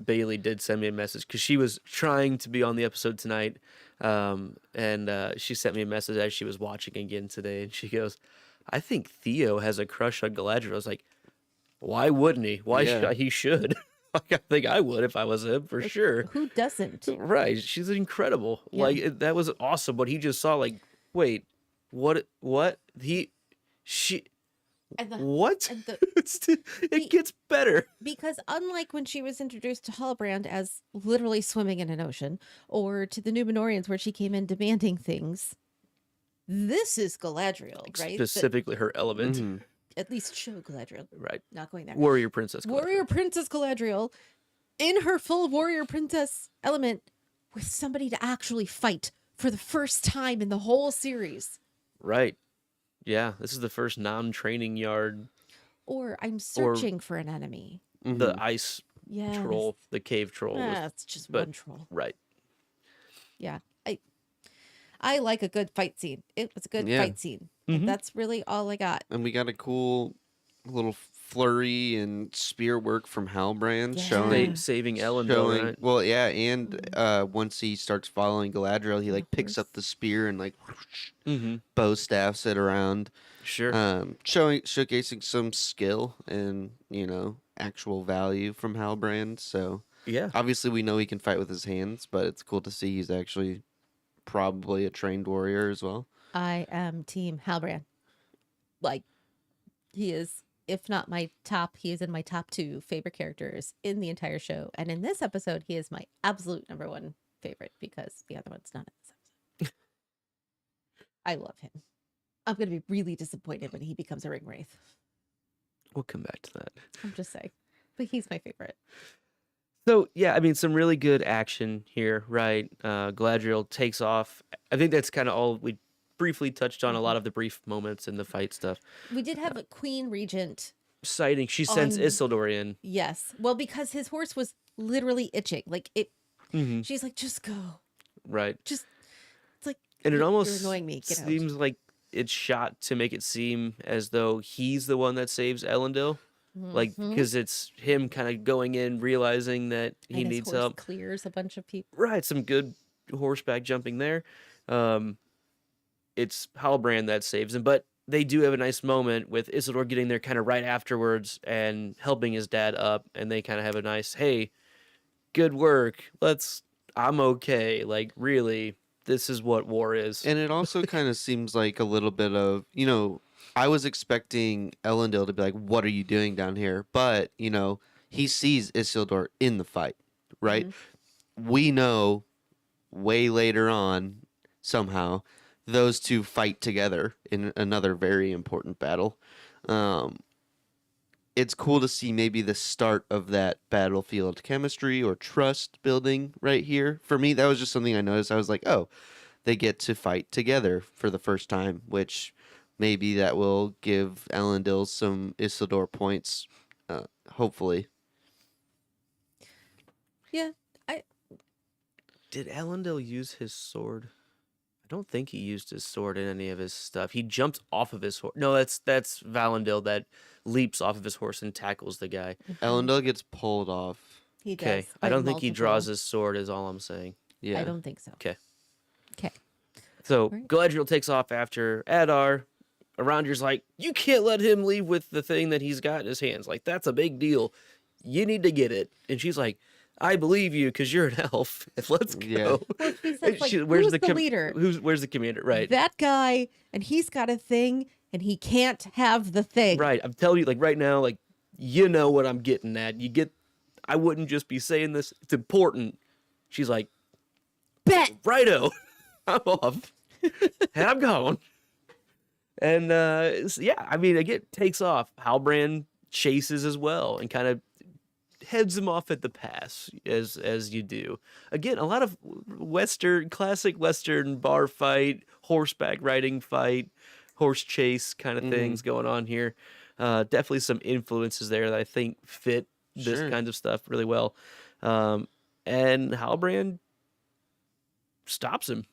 Bailey did send me a message because she was trying to be on the episode tonight, and she sent me a message as she was watching again today, and she goes, "I think Theo has a crush on Galadriel." I was like, "Why wouldn't he? Why Yeah. he should?" Like, I think I would if I was him for sure. Who doesn't? Right? She's incredible. Yeah. Like that was awesome. But he just saw like, wait, what? She. And the- What? and the- It gets better. Because unlike when she was introduced to Halbrand as literally swimming in an ocean, or to the Numenorians where she came in demanding things, this is Galadriel, right? That Specifically her element. Mhm. at least show Galadriel. Right. Not going there. Warrior princess. Warrior Princess Galadriel in her full warrior princess element with somebody to actually fight for the first time in the whole series. Right. Yeah. This is the first non-training yard. Or I'm searching for an enemy. The ice troll, the cave troll. It's just but- one troll. Right. Yeah. I like a good fight scene. It was a good Yeah. fight scene. Mhm. And that's really all I got. And we got a cool little flurry and spear work from Halbrand Yeah. showing Saving Elendil, right? well, yeah, and once he starts following Galadriel, he like picks up the spear and like Mm-hmm. bow staffs it around, Sure. showcasing some skill and actual value from Halbrand. So yeah. obviously we know he can fight with his hands, but it's cool to see he's actually probably a trained warrior as well. I am Team Halbrand. Like, he is, if not my top, he is in my top 2 favorite characters in the entire show. And in this episode, he is my absolute number 1 favorite because the other one's not in this episode. I love him. I'm going to be really disappointed when he becomes a ring wraith. We'll come back to that. I'm just saying. But he's my favorite. So, yeah, I mean, some really good action here, right? Galadriel takes off. I think that's kind of all we briefly touched on, a lot of the brief moments in the fight stuff. We did have a Queen Regent. Sighting. She sends On- Isildur in. Yes. Well, because his horse was literally itching. Like, Mm-hmm. she's like, just go. Right. It's like, And it you're almost annoying me. Get out. seems like it's shot to make it seem as though he's the one that saves Elendil. Like, Mhm. because it's him kind of going in, realizing that he And his needs horse help. clears a bunch of people. Right, some good horseback jumping there. It's Halbrand that saves him, but they do have a nice moment with Isildur getting there kind of right afterwards and helping his dad up, and they kind of have a nice, hey, good work. I'm okay. Like, really, this is what war is. And it also kind of seems like a little bit of, I was expecting Elendil to be like, "What are you doing down here?" But, he sees Isildur in the fight, right? We know way later on, somehow, those two fight together in another very important battle. It's cool to see maybe the start of that battlefield chemistry or trust building right here. For me, that was just something I noticed. I was like, oh, they get to fight together for the first time, which maybe that will give Elendil some Isildur points, hopefully. Yeah. Did Elendil use his sword? I don't think he used his sword in any of his stuff. He jumped off of his horse. No, that's Valandil that leaps off of his horse and tackles the guy. Elendil gets pulled off. He does. Okay, I by don't think he multiple- draws his sword, is all I'm saying. Yeah. I don't think so. Okay. Okay. So Right. Galadriel takes off after Adar. Aroundir's like, you can't let him leave with the thing that he's got in his hands. Like, that's a big deal. You need to get it. And she's like, I believe you because you're an elf. Let's go. Yeah. Well, he And says, like, where's who's the com- leader? Where's the commander? Right. That guy, and he's got a thing, and he can't have the thing. Right. I'm telling you, like right now, like you know what I'm getting at. I wouldn't just be saying this. It's important. She's like, Bet. righto, I'm off. And I'm gone. And yeah, I mean, again, takes off. Halbrand chases as well and kind of heads him off at the pass as you do. Again, a lot of classic Western bar fight, horseback riding fight, horse chase kind of things going on here. Definitely some influences there that I think fit this Sure. kind of stuff really well. And Halbrand stops him.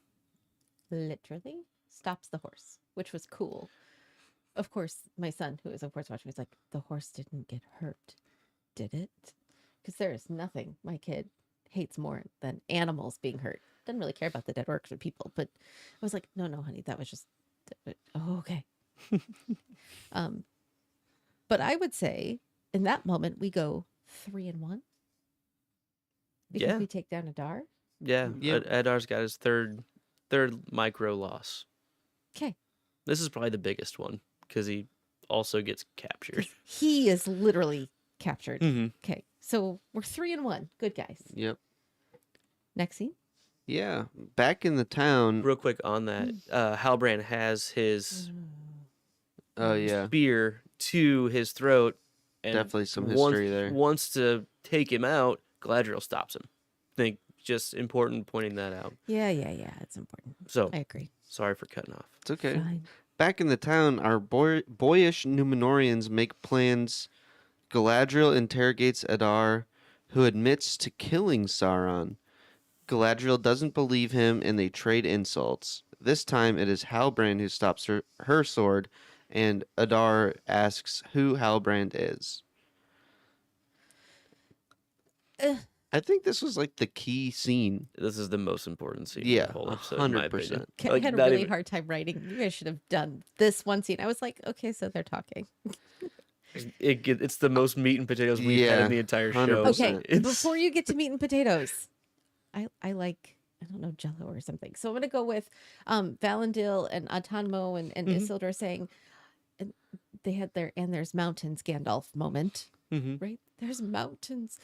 Literally stops the horse, which was cool. Of course, my son, who is a horse watcher, was like, the horse didn't get hurt, did it? Because there is nothing my kid hates more than animals being hurt. Doesn't really care about the dead orcs or people, but I was like, no, honey, that was just, oh, okay. But I would say in that moment, we go 3-1 because Yeah. we take down Adar. Yeah, Yep. Adar's got his third micro loss. Okay. This is probably the biggest one because he also gets captured. He is literally captured. Mm-hmm. Okay. So we're 3-1. Good guys. Yep. Next scene. Yeah. Back in the town. Real quick on that, Halbrand has his Oh, yeah. spear to his throat and Definitely some wants- history there. wants to take him out. Galadriel stops him. Think just important pointing that out. Yeah. It's important. So I agree. sorry for cutting off. It's okay. Fine. Back in the town, our boyish Numenorians make plans. Galadriel interrogates Adar, who admits to killing Sauron. Galadriel doesn't believe him and they trade insults. This time it is Halbrand who stops her sword, and Adar asks who Halbrand is. Uh, I think this was like the key scene. This is the most important scene Yeah, of the whole episode, in my opinion. 100%. I had a not really even- hard time writing. You guys should have done this one scene. I was like, okay, so they're talking. It's the most meat and potatoes we've had Yeah, in the entire show. 100%. Okay, It's- before you get to meat and potatoes, I like, I don't know, Jello or something. So I'm gonna go with Valandil and Atanmo and Mhm. Isildur saying, and they had their "and there's mountains" Gandalf moment, Mhm. right? There's mountains.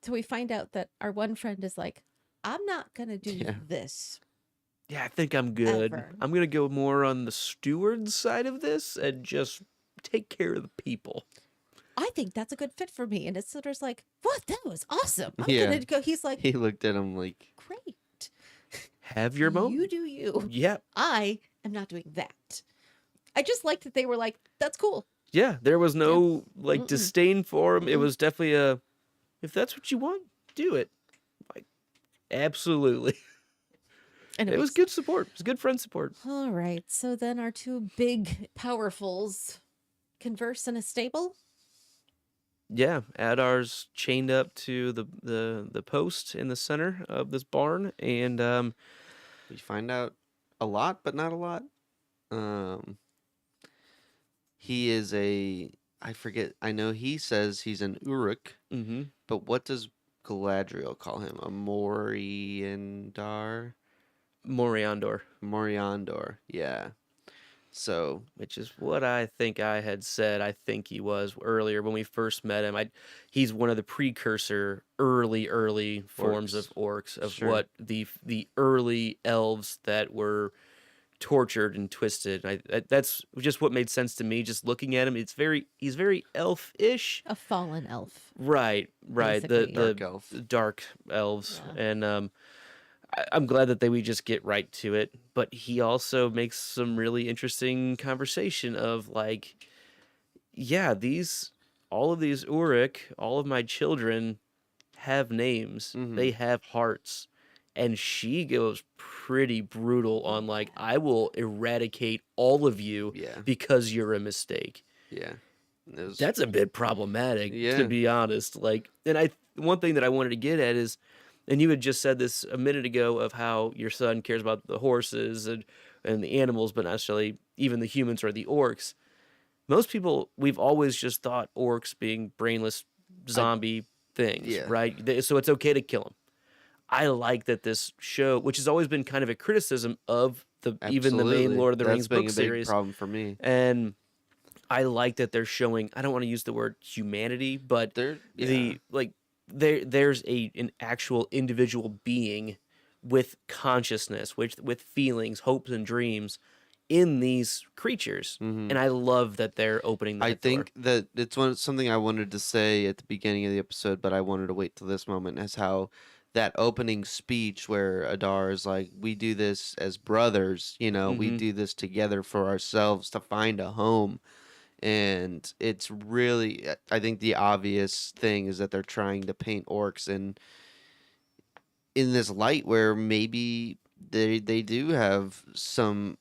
So we find out that our one friend is like, I'm not gonna do Yeah. this. Yeah, I think I'm good. Ever. I'm gonna go more on the steward's side of this and just take care of the people. I think that's a good fit for me. And Isildur's like, what? That was awesome. I'm Yeah. gonna go. He's like, He looked at him like, great. Have your moment. You do you. Yeah, I am not doing that. I just liked that they were like, that's cool. yeah. There was no like Mm-mm. disdain for him. It Mm-mm. was definitely a, if that's what you want, do it. Like, absolutely. And It was makes- good support. It was good friend support. All right. So then our two big powerfuls converse in a stable. Yeah, Adar's chained up to the post in the center of this barn, and we find out a lot, but not a lot. He is I forget, I know he says he's an Uruk, mhm. but what does Galadriel call him? A Moriandar? Moriandor, Moriandor, yeah. So, which is what I think I had said. I think he was earlier when we first met him. He's one of the precursor early forms of orcs of Sure. what the early elves that were tortured and twisted. That's just what made sense to me. Just looking at him, he's very elf-ish. A fallen elf. Right. Basically, The Dark elf. dark elves, Yeah. and I'm glad that we just get right to it. But he also makes some really interesting conversation of like, yeah, all of these Uruk, all of my children have names. Mhm. They have hearts. And she goes pretty brutal on like, I will eradicate all of you Yeah, because you're a mistake. yeah. It was- That's a bit problematic, Yeah. to be honest. Like, and one thing that I wanted to get at is, and you had just said this a minute ago of how your son cares about the horses and the animals, but not necessarily even the humans or the orcs. Most people, we've always just thought orcs being brainless zombie things, Yeah. right? So it's okay to kill them. I like that this show, which has always been kind of a criticism of even the main Absolutely. Lord of the That's Rings been book a big series, problem for me. and I like that they're showing. I don't want to use the word humanity, but They're there's an actual individual being with consciousness, with feelings, hopes, and dreams in these creatures, Mhm. and I love that they're opening that I door. think that it's something I wanted to say at the beginning of the episode, but I wanted to wait till this moment, is how that opening speech where Adar is like, we do this as brothers, we Mhm. do this together for ourselves to find a home. And it's really, I think the obvious thing is that they're trying to paint orcs in this light where maybe they do have some,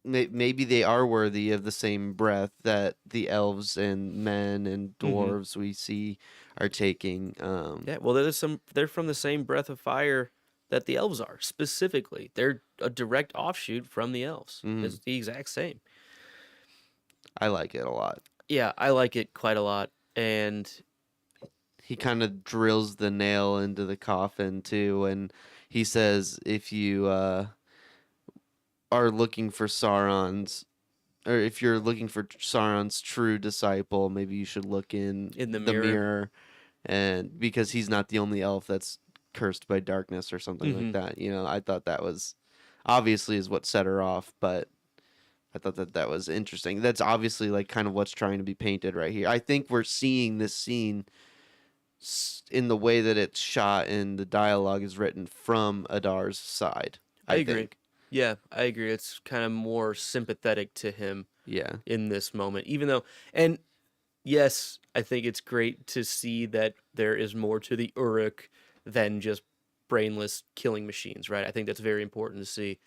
maybe they are worthy of the same breath that the elves and men and dwarves we see are taking. Yeah, well, they're from the same breath of fire that the elves are. Specifically, they're a direct offshoot from the elves. Mhm. It's the exact same. I like it a lot. Yeah, I like it quite a lot, and He kind of drills the nail into the coffin too, and he says, if you are looking for Sauron's, or if you're looking for Sauron's true disciple, maybe you should look in the mirror. And because he's not the only elf that's cursed by darkness or something Mhm. like that. I thought that was obviously is what set her off, but I thought that was interesting. That's obviously like kind of what's trying to be painted right here. I think we're seeing this scene in the way that it's shot and the dialogue is written from Adar's side. I agree. think. Yeah, I agree. It's kind of more sympathetic to him Yeah. in this moment, even though, and yes, I think it's great to see that there is more to the Uruk than just brainless killing machines, right? I think that's very important to see.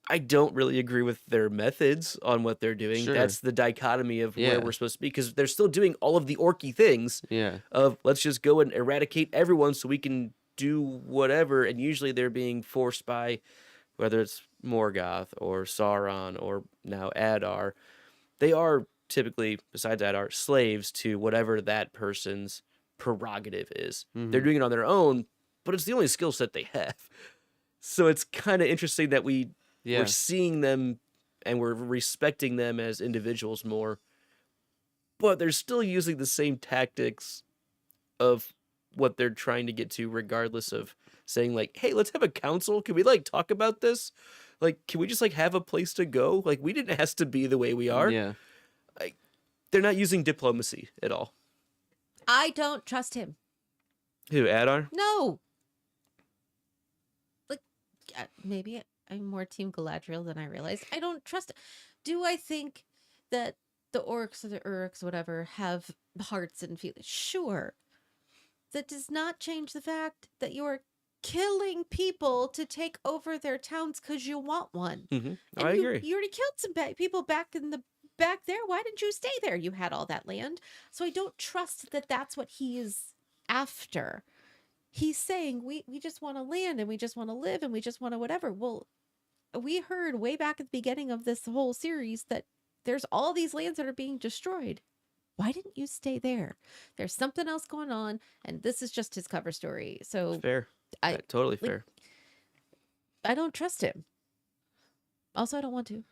I don't really agree with their methods on what they're doing. Sure. That's the dichotomy of where Yeah. we're supposed to be, because they're still doing all of the orky things Yeah. of let's just go and eradicate everyone so we can do whatever. And usually they're being forced by whether it's Morgoth or Sauron or now Adar. They are typically, besides Adar, slaves to whatever that person's prerogative is. They're Hmm. doing it on their own, but it's the only skill set they have. So it's kind of interesting that we're Yeah. seeing them and we're respecting them as individuals more, but they're still using the same tactics of what they're trying to get to, regardless of saying like, "Hey, let's have a council. Can we like talk about this? Like, can we just like have a place to go? Like, we didn't ask to be the way we are." Yeah. Like, they're not using diplomacy at all. I don't trust him. Who, Adar? No. Like, maybe I'm more Team Galadriel than I realized. I don't trust. Do I think that the orcs or the uruks, whatever, have hearts and feelings? Sure. That does not change the fact that you're killing people to take over their towns because you want one. Mm-hmm. And I you, agree. you already killed some people back in the back there. Why didn't you stay there? You had all that land. So I don't trust that that's what he is after. He's saying we just want to land and we just want to live and we just want to whatever. Well, we heard way back at the beginning of this whole series that there's all these lands that are being destroyed. Why didn't you stay there? There's something else going on, and this is just his cover story. So Fair. I Totally like, fair. I don't trust him. Also, I don't want to.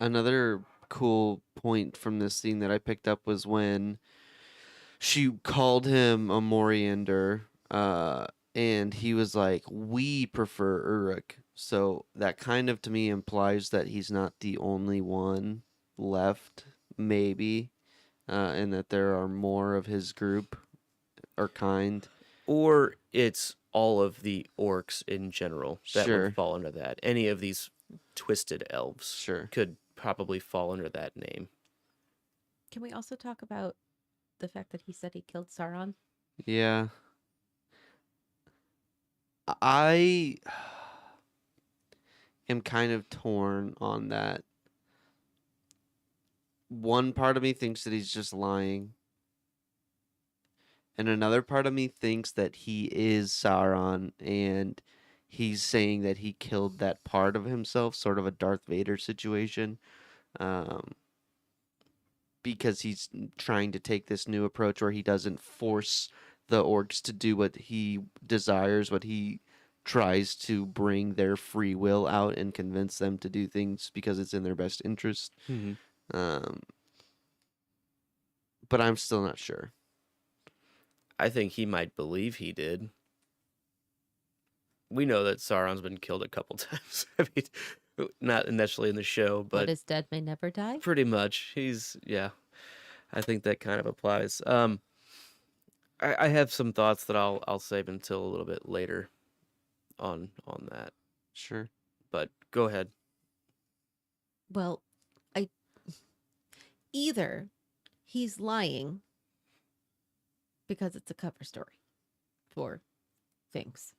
Another cool point from this scene that I picked up was when she called him a Moriander, and he was like, "We prefer Uruk." So that kind of to me implies that he's not the only one left, maybe, and that there are more of his group or kind. Or it's all of the orcs in general that Sure. would fall under that. Any of these twisted elves Sure. could probably fall under that name. Can we also talk about the fact that he said he killed Sauron? Yeah. I am kind of torn on that. One part of me thinks that he's just lying. And another part of me thinks that he is Sauron and he's saying that he killed that part of himself, sort of a Darth Vader situation. Because he's trying to take this new approach where he doesn't force the orcs to do what he desires, what he tries to bring their free will out and convince them to do things because it's in their best interest. Mm-hmm. But I'm still not sure. I think he might believe he did. We know that Sauron's been killed a couple times. I mean, not initially in the show, but What is dead may never die? pretty much. Yeah. I think that kind of applies. I have some thoughts that I'll save until a little bit later on that. Sure. But go ahead. Well, either he's lying because it's a cover story for things.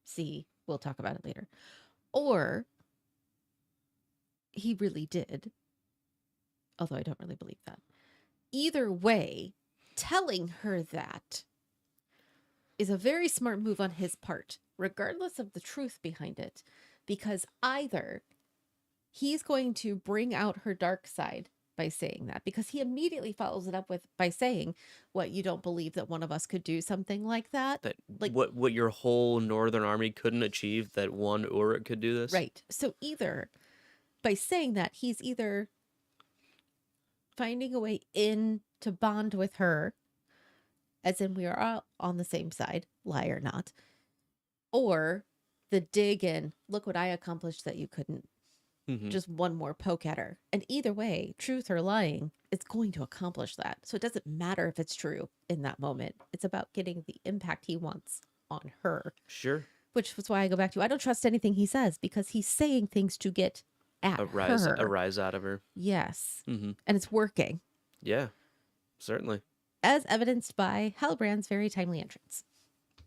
See, we'll talk about it later. Or he really did, although I don't really believe that. Either way, telling her that is a very smart move on his part, regardless of the truth behind it, because either he's going to bring out her dark side by saying that, because he immediately follows it up with by saying, "What, you don't believe that one of us could do something like that?" That Like- what your whole northern army couldn't achieve, that one Uruk could do this. Right. So either by saying that, he's either finding a way in to bond with her, as in we are all on the same side, lie or not, or the dig in, look what I accomplished that you couldn't. Mhm. Just one more poke at her. And either way, truth or lying, it's going to accomplish that. So it doesn't matter if it's true in that moment. It's about getting the impact he wants on her, Sure. which is why I go back to, I don't trust anything he says, because he's saying things to get at A rise her. a rise out of her. Yes. Mm-hmm. And it's working. Yeah. certainly. as evidenced by Halbrand's very timely entrance.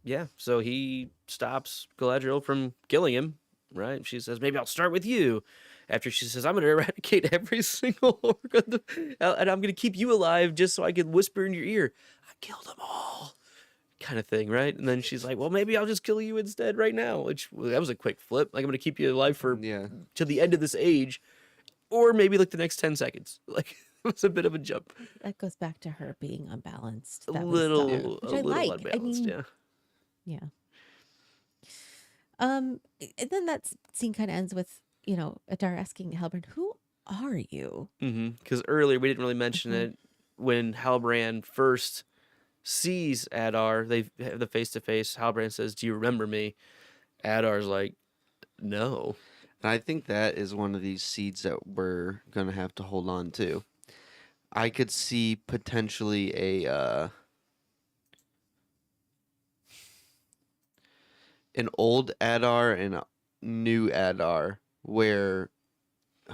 Yeah, so he stops Galadriel from killing him, right? She says, maybe I'll start with you. After she says, I'm going to eradicate every single orc on and I'm going to keep you alive just so I can whisper in your ear, I killed them all, kind of thing, right? And then she's like, well, maybe I'll just kill you instead right now, which that was a quick flip. Like, I'm going to keep you alive for Yeah. to the end of this age, or maybe like the next 10 seconds. Like, it was a bit of a jump. That goes back to her being unbalanced. A That little, was which I like. unbalanced, yeah. Yeah. And then that scene kind of ends with, Adar asking Halbrand, "Who are you?" Because earlier we didn't really mention Mhm. it. When Halbrand first sees Adar, they have the face-to-face. Halbrand says, do you remember me? Adar's like, no. And I think that is one of these seeds that we're going to have to hold on to. I could see potentially an old Adar and a new Adar where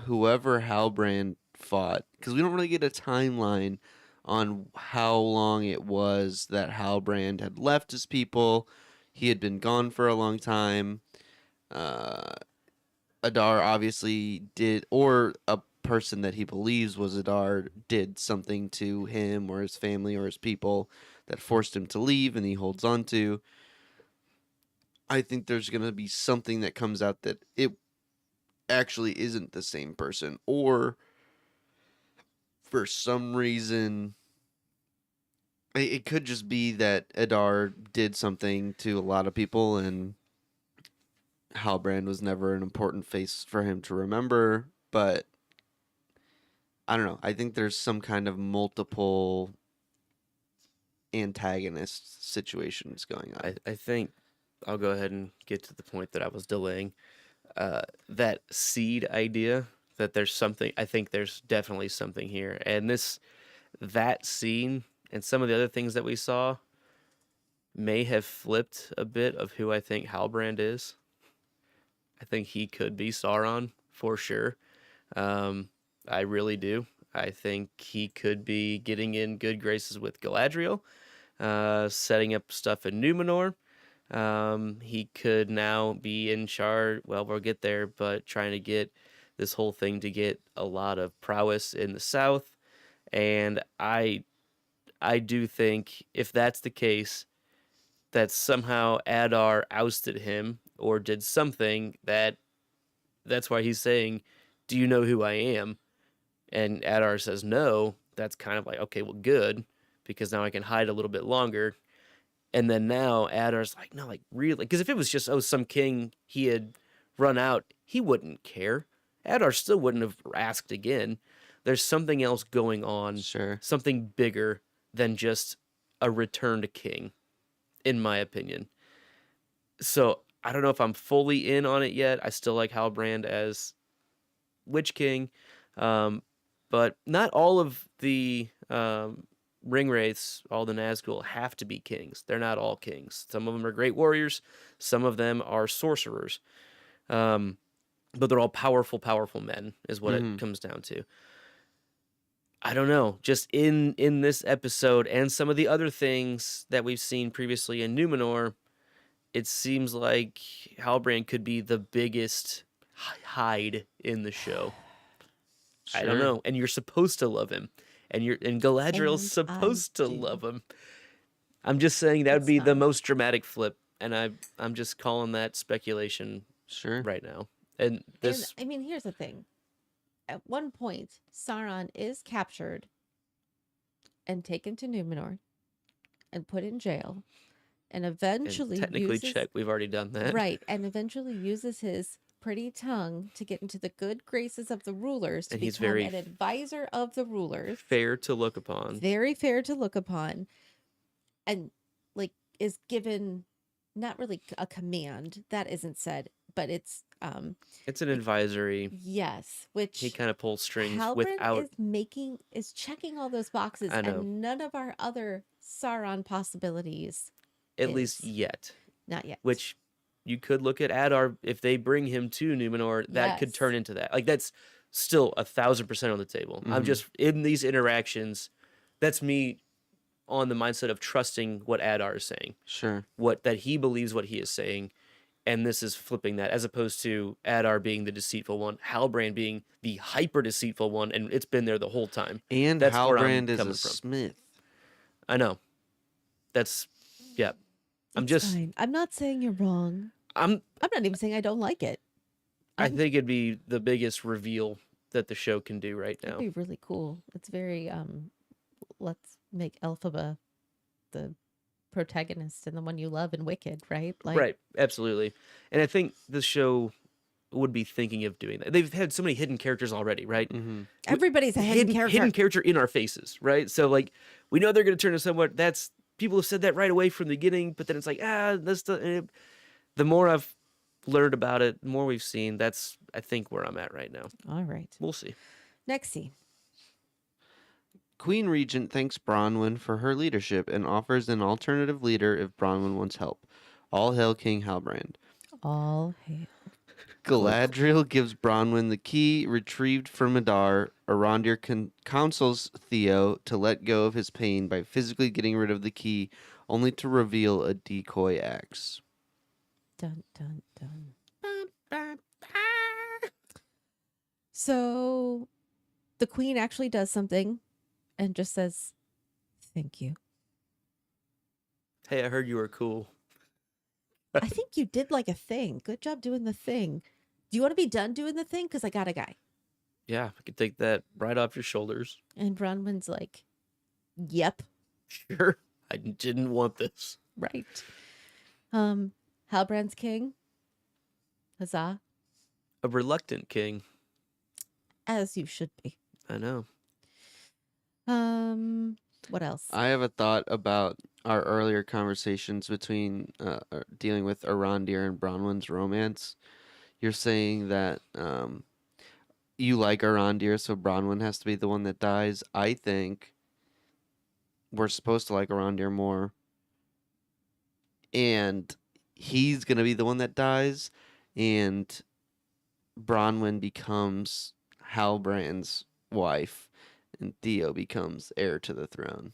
whoever Halbrand fought, because we don't really get a timeline on how long it was that Halbrand had left his people. He had been gone for a long time. Adar obviously did, or a person that he believes was Adar did something to him or his family or his people that forced him to leave, and he holds on to. I think there's going to be something that comes out that it actually isn't the same person, or for some reason it could just be that Adar did something to a lot of people and Halbrand was never an important face for him to remember, but I don't know. I think there's some kind of multiple antagonist situations going on. I think I'll go ahead and get to the point that I was delaying. That seed idea, that there's something, I think there's definitely something here. And that scene and some of the other things that we saw may have flipped a bit of who I think Halbrand is. I think he could be Sauron for sure. I really do. I think he could be getting in good graces with Galadriel, setting up stuff in Numenor. He could now be in charge. Well, we'll get there, but trying to get this whole thing to get a lot of prowess in the south. And I do think if that's the case, that somehow Adar ousted him or did something that's why he's saying, do you know who I am? And Adar says no. That's kind of like, okay, well, good, because now I can hide a little bit longer. And then now Adar's like, no, like really? Because if it was just, some king he had run out, he wouldn't care. Adar still wouldn't have asked again. There's something else going on, Sure. something bigger than just a returned king, in my opinion. So I don't know if I'm fully in on it yet. I still like Halbrand as Witch King, but not all of the ring wraiths, all the Nazgul, have to be kings. They're not all kings. Some of them are great warriors. Some of them are sorcerers. But they're all powerful, powerful men, is what it comes down to. I don't know. Just in this episode and some of the other things that we've seen previously in Numenor, it seems like Halbrand could be the biggest hide in the show. Sure. I don't know. And you're supposed to love him. And Galadriel's And supposed I to do. love him. I'm just saying that would It's be the fine. most dramatic flip, and I'm just calling that speculation Sure. right now. And this, And I mean, here's the thing. At one point, Sauron is captured and taken to Numenor and put in jail, and and eventually technically uses check, we've already done that. right, and eventually uses his pretty tongue to get into the good graces of the rulers to And he's become very an advisor of the rulers. Fair to look upon. Very fair to look upon, and like is given not really a command that isn't said, but it's It's an advisory. yes, which He kind of pulls strings Halbrand without. is checking all those boxes, I know. and none of our other Sauron possibilities At least is. yet. Not yet. Which you could look at Adar, if they bring him to Numenor, that could Yes. turn into that. Like, that's still 1,000% on the table. I'm Mhm. just, in these interactions, that's me on the mindset of trusting what Adar is saying, Sure. that he believes what he is saying, and this is flipping that, as opposed to Adar being the deceitful one, Halbrand being the hyper deceitful one, and it's been there the whole time. And That's where I'm Halbrand is coming a from. smith. I know. That's yeah. It's fine. I'm not saying you're wrong. I'm I'm not even saying I don't like it. I think it'd be the biggest reveal that the show can do right now. It'd be really cool. It's very let's make Elphaba the protagonist and the one you love in Wicked, right? Like, Right, absolutely. And I think the show would be thinking of doing that. They've had so many hidden characters already, right? Mm-hmm. everybody's a hidden character. Hidden character in our faces, right? So like we know they're going to turn to somewhat. That's people have said that right away from the beginning, but then it's like that's the more I've learned about it, the more we've seen. That's I think where I'm at right now. All right. We'll see. Next scene. Queen Regent thanks Bronwyn for her leadership and offers an alternative leader if Bronwyn wants help. All hail King Halbrand. All hail. Galadriel gives Bronwyn the key retrieved from Madar. Arondir counsels Theo to let go of his pain by physically getting rid of the key, only to reveal a decoy axe. Dun dun dun. So the queen actually does something and just says, "Thank you." Hey, I heard you were cool. I think you did like a thing. Good job doing the thing. Do you want to be done doing the thing? Because I got a guy. Yeah, I could take that right off your shoulders. And Bronwyn's like, "Yep, Sure. I didn't want this. right." Halbrand's king. Huzzah. A reluctant king. As you should be. I know. What else? I have a thought about our earlier conversations between dealing with Arondir and Bronwyn's romance. You're saying that you like Arondir, so Bronwyn has to be the one that dies. I think we're supposed to like Arondir more, and he's gonna be the one that dies, and Bronwyn becomes Halbrand's wife, and Theo becomes heir to the throne.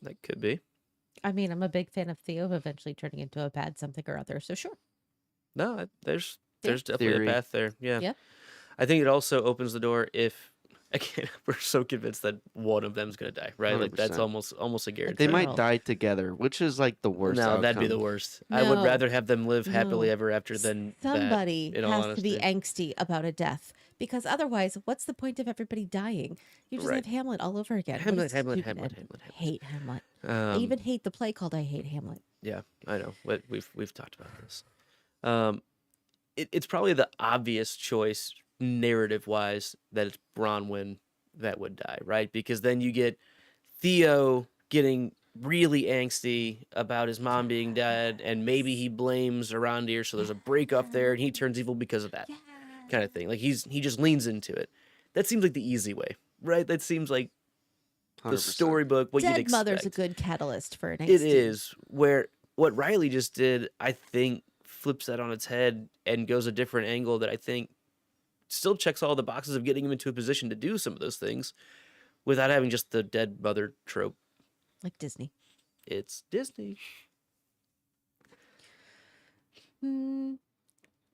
That could be. I mean, I'm a big fan of Theo eventually turning into a bad something or other. So sure. No, there's Yeah. definitely Theory. a path there. Yeah. Yeah. I think it also opens the door if again we're so convinced that one of them's gonna die, right? Like that's 100%. almost a guarantee. They General. might die together, which is like the worst. No, that'd be outcome. the worst. I would No. rather have them live happily No. ever after than Somebody that, in all has to be honesty. angsty about a death because otherwise, what's the point of everybody dying? You just Right. have Hamlet all over again. What a Hamlet, stupid Hamlet. end. Hate Hamlet. I Um, even hate the play called "I Hate Hamlet." yeah, I know. We've talked about this. It's probably the obvious choice narrative wise that it's Bronwyn that would die, right? Because then you get Theo getting really angsty about his mom being dead, and maybe he blames Arondir, so there's a break up there, and he turns evil because of that kind of thing. Like he just leans into it. That seems like the easy way, right? That seems like the 100%. storybook, what you'd Dead expect. mother's a good catalyst for an angsty. It is where what Riley just did, I think, flips that on its head and goes a different angle that I think still checks all the boxes of getting him into a position to do some of those things without having just the dead mother trope. Like Disney. It's Disney.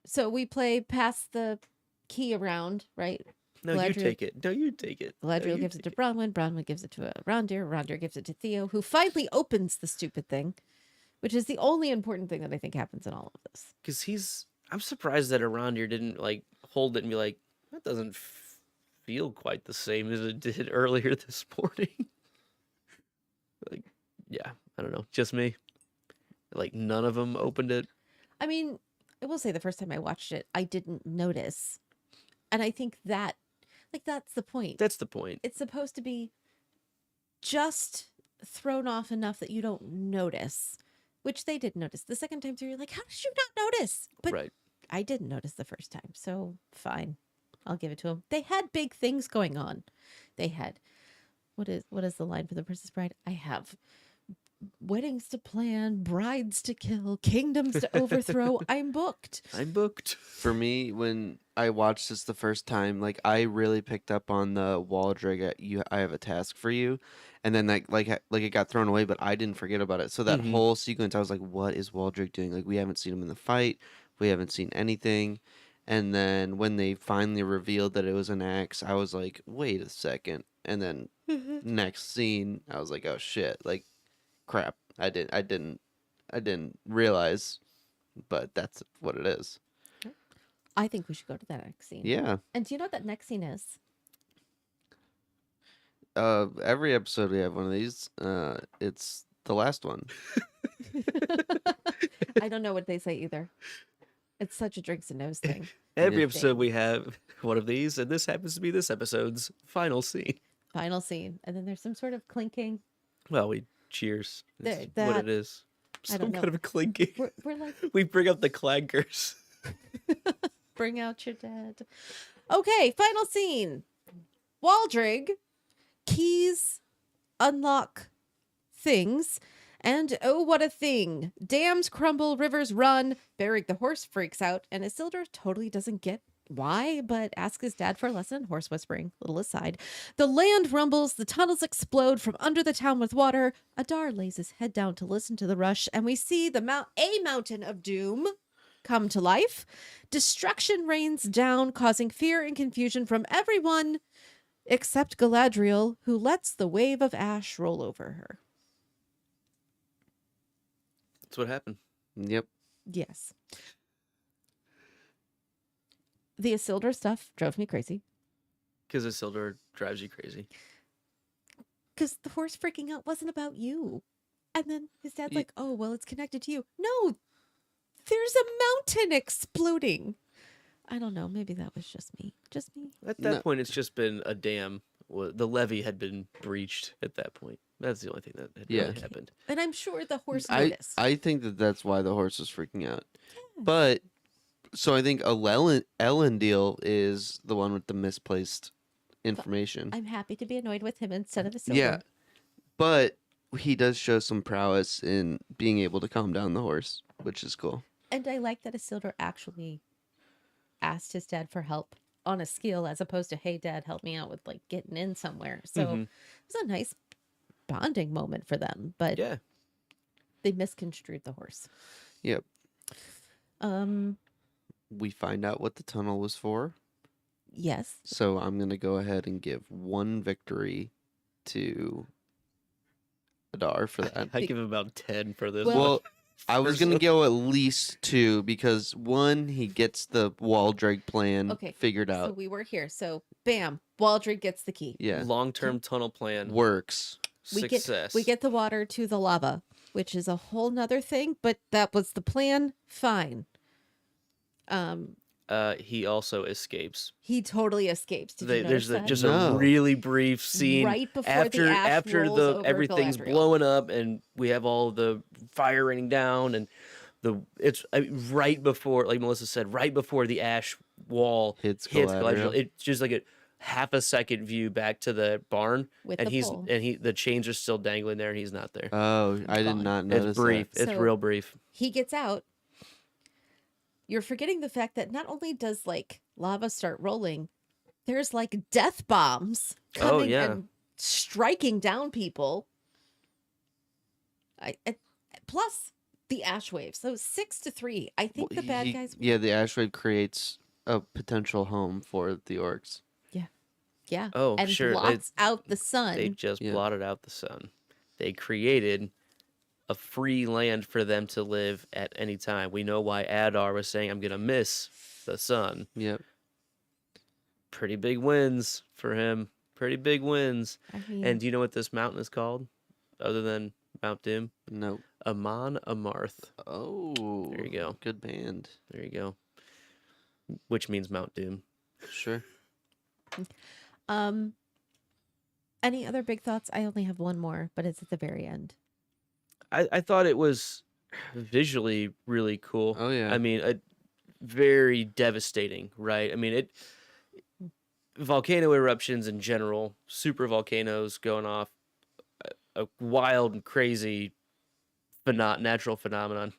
So we play pass the key around, right? No, you Galadriel- take it. No, you take it. No, Galadriel you gives it to take Bronwyn. Bronwyn gives it to Arondir. Arondir gives it to Theo, who finally opens the stupid thing, which is the only important thing that I think happens in all of this. Because I'm surprised that Arondir didn't like hold it and be like, that doesn't feel quite the same as it did earlier this morning. Like, yeah, I don't know. Just me. Like, none of them opened it. I mean, I will say the first time I watched it, I didn't notice. And I think that, like, that's the point. That's the point. It's supposed to be just thrown off enough that you don't notice, which they did notice. The second time through, you're like, how did you not notice? But Right. I didn't notice the first time, so fine. I'll give it to them. They had big things going on. They had, what is the line for The Princess Bride? I have weddings to plan, brides to kill, kingdoms to overthrow. I'm booked. I'm booked. For me, when I watched this the first time, like I really picked up on the Waldrig. I have a task for you, and then like it got thrown away, but I didn't forget about it. So that Mhm. whole sequence, I was like, "What is Waldrig doing? Like we haven't seen him in the fight. We haven't seen anything." And then when they finally revealed that it was an axe, I was like, "Wait a second!" And then next scene, I was like, "Oh shit!" Like crap. I didn't realize, but that's what it is. I think we should go to that next scene. Yeah. And do you know what that next scene is? Every episode we have one of these. It's the last one. I don't know what they say either. It's such a drinks and nose thing. Every Yeah. episode we have one of these, and this happens to be this episode's final scene. Final scene. And then there's some sort of clinking. Well, we cheers. There, It's what that- it is. I Some don't kind know. of clinking. We're like, We bring up the clankers. bring out your dead. Okay, final scene. Waldrig, keys, unlock things, and oh, what a thing. Dams crumble, rivers run. Beric the horse freaks out, and Isildur totally doesn't get why, but asks his dad for a lesson in horse whispering. Little aside. The land rumbles, the tunnels explode from under the town with water. Adar lays his head down to listen to the rush, and we see a mountain of doom come to life. Destruction rains down, causing fear and confusion from everyone except Galadriel, who lets the wave of ash roll over her. That's what happened. Yep. Yes. The Isildur stuff drove me crazy Because Isildur drives you crazy. because the horse freaking out wasn't about you. And then his dad's Ye- like, oh, well, it's connected to you. No, there's a mountain exploding. I don't know. Maybe that was just me. Just me. At that No. point, it's just been a dam. The levee had been breached at that point. That's the only thing that had Yeah. really happened. And I'm sure the horse I noticed. I think that's why the horse is freaking out. But so I think Elendil is the one with the misplaced information. I'm happy to be annoyed with him instead of Isildur. Yeah. But he does show some prowess in being able to calm down the horse, which is cool. And I like that Isildur actually asked his dad for help on a skill as opposed to, hey, dad, help me out with like getting in somewhere. So Mhm. it was a nice bonding moment for them, but Yeah. they misconstrued the horse. Yep. Um, We find out what the tunnel was for. yes. So I'm going to go ahead and give one victory to Adar for that. I give him about 10 for this. Well- Well, I was going to Personally. go at least 2 because one, he gets the Waldreg plan Okay, figured So out. we were here. So bam, Waldrig gets the key. Yeah. Long-term tunnel plan. Works. Success. We get the water to the lava, which is a whole nother thing, but that was the plan. Fine. He also escapes. He totally escapes. Did you There's notice that? just No. a really brief scene Right before after the ash after rolls the over everything's Galadriel. blowing up and we have all the fire raining down and it's right before, like Melissa said, right before the ash wall Hits hits Galadriel. Galadriel. It's just like a half a second view back to the barn, With and the pole. the chains are still dangling there, and he's not there. Oh, I did gone. not notice It's brief. that. It's So- real brief. He gets out. You're forgetting the fact that not only does like lava start rolling, there's like death bombs Oh, coming yeah. and striking down people. Plus the ash waves. So 6-3. I think the bad guys. Yeah, the Ashwave creates a potential home for the orcs. Yeah. Oh, and sure. blots out the sun. They just Yeah. blotted out the sun. They created a free land for them to live at any time. We know why Adar was saying, I'm going to miss the sun. Yep. Pretty big wins for him. Pretty big wins. I mean, And do you know what this mountain is called? Other than Mount Doom? No. Amon Amarth. Oh. There you go. Good band. There you go. Which means Mount Doom. Sure. any other big thoughts? I only have one more, but it's at the very end. I thought it was visually really cool. Oh, yeah. I mean, very devastating, right? I mean, volcano eruptions in general, super volcanoes going off, a wild and crazy natural phenomenon.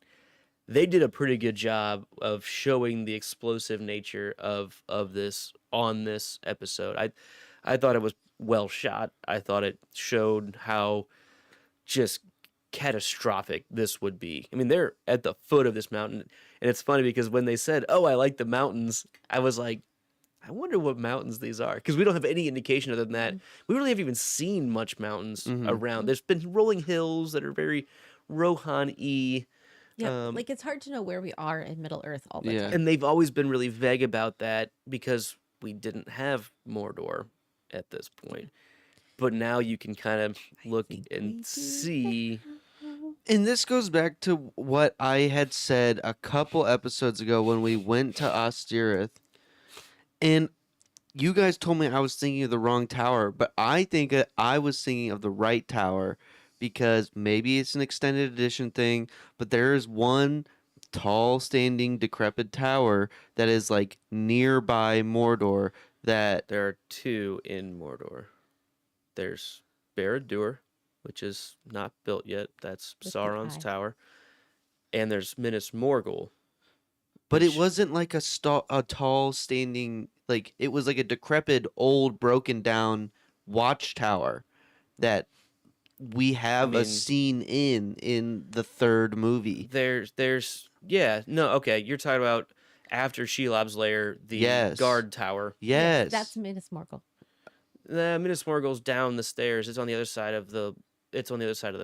They did a pretty good job of showing the explosive nature of this on this episode. I thought it was well shot. I thought it showed how just catastrophic this would be. I mean, they're at the foot of this mountain, and it's funny because when they said, "Oh, I like the mountains," I was like, I wonder what mountains these are, because we don't have any indication other than that. We really haven't even seen much mountains around. There's been rolling hills that are very Rohan-y. Yeah, like it's hard to know where we are in Middle Earth all the Yeah. time. And they've always been really vague about that because we didn't have Mordor at this point. But now you can kind of look think we do and see. And this goes back to what I had said a couple episodes ago when we went to Ostirith. And you guys told me I was thinking of the wrong tower, but I think that I was thinking of the right tower because maybe it's an extended edition thing, but there is one tall, standing, decrepit tower that is like nearby Mordor that There are two in Mordor. There's Barad-dûr, which is not built yet. That's With the Sauron's eye. tower. And there's Minas Morgul. but it which- wasn't like a tall, standing, like it was like a decrepit, old, broken down watchtower that we have a mean- scene in the third movie. There's yeah, no, okay. You're talking about after Shelob's lair, the Yes. guard tower. Yes, That's Minas Morgul. Minas Morgul's down the stairs. It's on the other side of the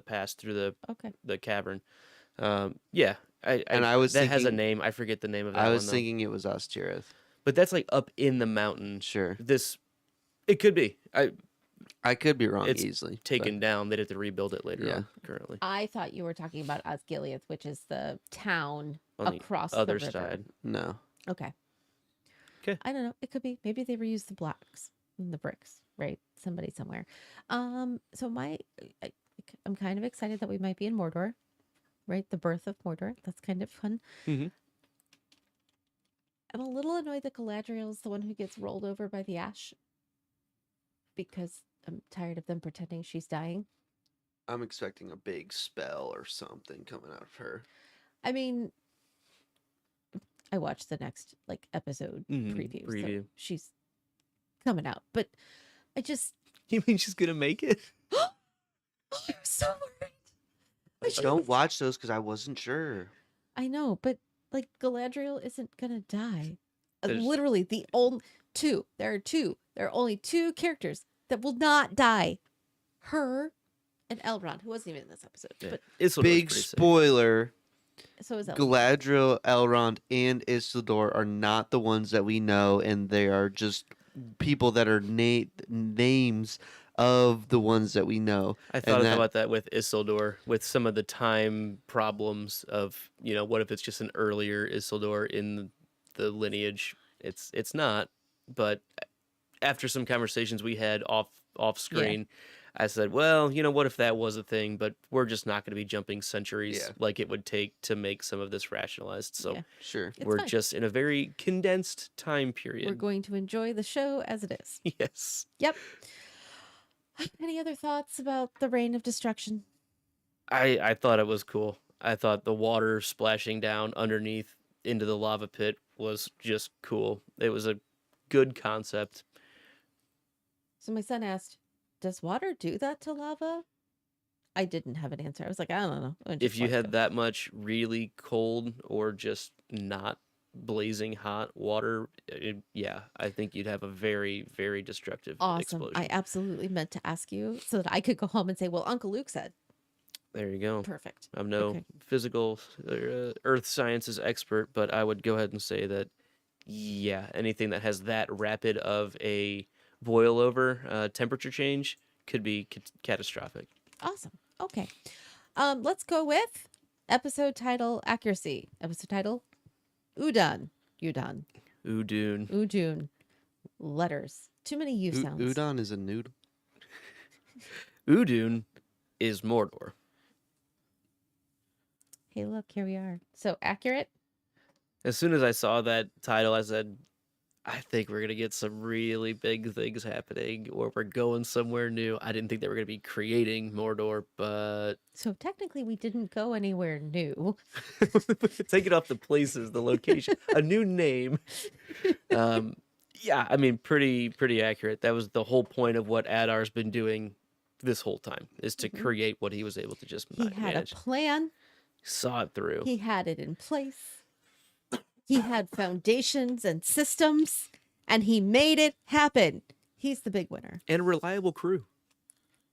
pass through Okay. the cavern. Yeah. And I was that has a thinking- name. I forget the name of that I one was though. thinking it was Ostirith. But that's like up in the mountain. Sure, It could be. I could be wrong It's easily. but- Taken down. They'd have to rebuild it later Yeah. on. Currently, I thought you were talking about Osgiliath, which is the town on across the other the river. side. No, Okay. 'Kay. I don't know. It could be. Maybe they reused the blocks and the bricks, right? Somebody somewhere. So I'm kind of excited that we might be in Mordor, right? The birth of Mordor. That's kind of fun. Mhm. I'm a little annoyed that Galadriel is the one who gets rolled over by the ash because I'm tired of them pretending she's dying. I'm expecting a big spell or something coming out of her. I mean, I watched the next episode preview. So preview. she's coming out, but I just You mean she's gonna make it? I'm so worried. I I don't watch those because I wasn't sure. I know, but Galadriel isn't gonna die. There's- Literally, the only two. There are two. There are only two characters that will not die. Her and Elrond, who wasn't even in this episode. Yeah. But Isildur's Big pretty safe. spoiler: so is Elrond. Galadriel, Elrond, and Isildur are not the ones that we know, and they are just people that are names of the ones that we know. I thought that- about that with Isildur, with some of the time problems of, what if it's just an earlier Isildur in the lineage? It's not, but after some conversations we had off screen, I said, well, what if that was a thing? But we're just not going to be jumping centuries Yeah. like it would take to make some of this rationalized. So Yeah. Sure. It's we're fine. just in a very condensed time period. We're going to enjoy the show as it is. Yes. Yep. Any other thoughts about the Reign of Destruction? I thought it was cool. I thought the water splashing down underneath into the lava pit was just cool. It was a good concept. So my son asked, "Does water do that to lava?" I didn't have an answer. I was like, I don't know. I If just you watched had it. that much really cold or just not blazing hot water, yeah, I think you'd have a very, very destructive Awesome. explosion. I absolutely meant to ask you so that I could go home and say, "Well, Uncle Luke said." There you go. Perfect. I'm no Okay. physical earth sciences expert, but I would go ahead and say that, yeah, anything that has that rapid of a boil over temperature change could be catastrophic. Awesome. Okay. Let's go with episode title accuracy. Episode title, Udûn. Udûn. Udûn. Udûn. Letters. Too many U sounds. Udon is a noodle. Udûn is Mordor. Hey, look, here we are. So accurate. As soon as I saw that title, I said, I think we're gonna get some really big things happening, or we're going somewhere new. I didn't think they were gonna be creating Mordor, but So technically, we didn't go anywhere new. take it off the places, the location, a new name. Um, yeah, I mean, pretty accurate. That was the whole point of what Adar's been doing this whole time, is to Mhm. create what he was able to just He had a manage. plan. Saw it through. He had it in place. He had foundations and systems, and he made it happen. He's the big winner. And a reliable crew.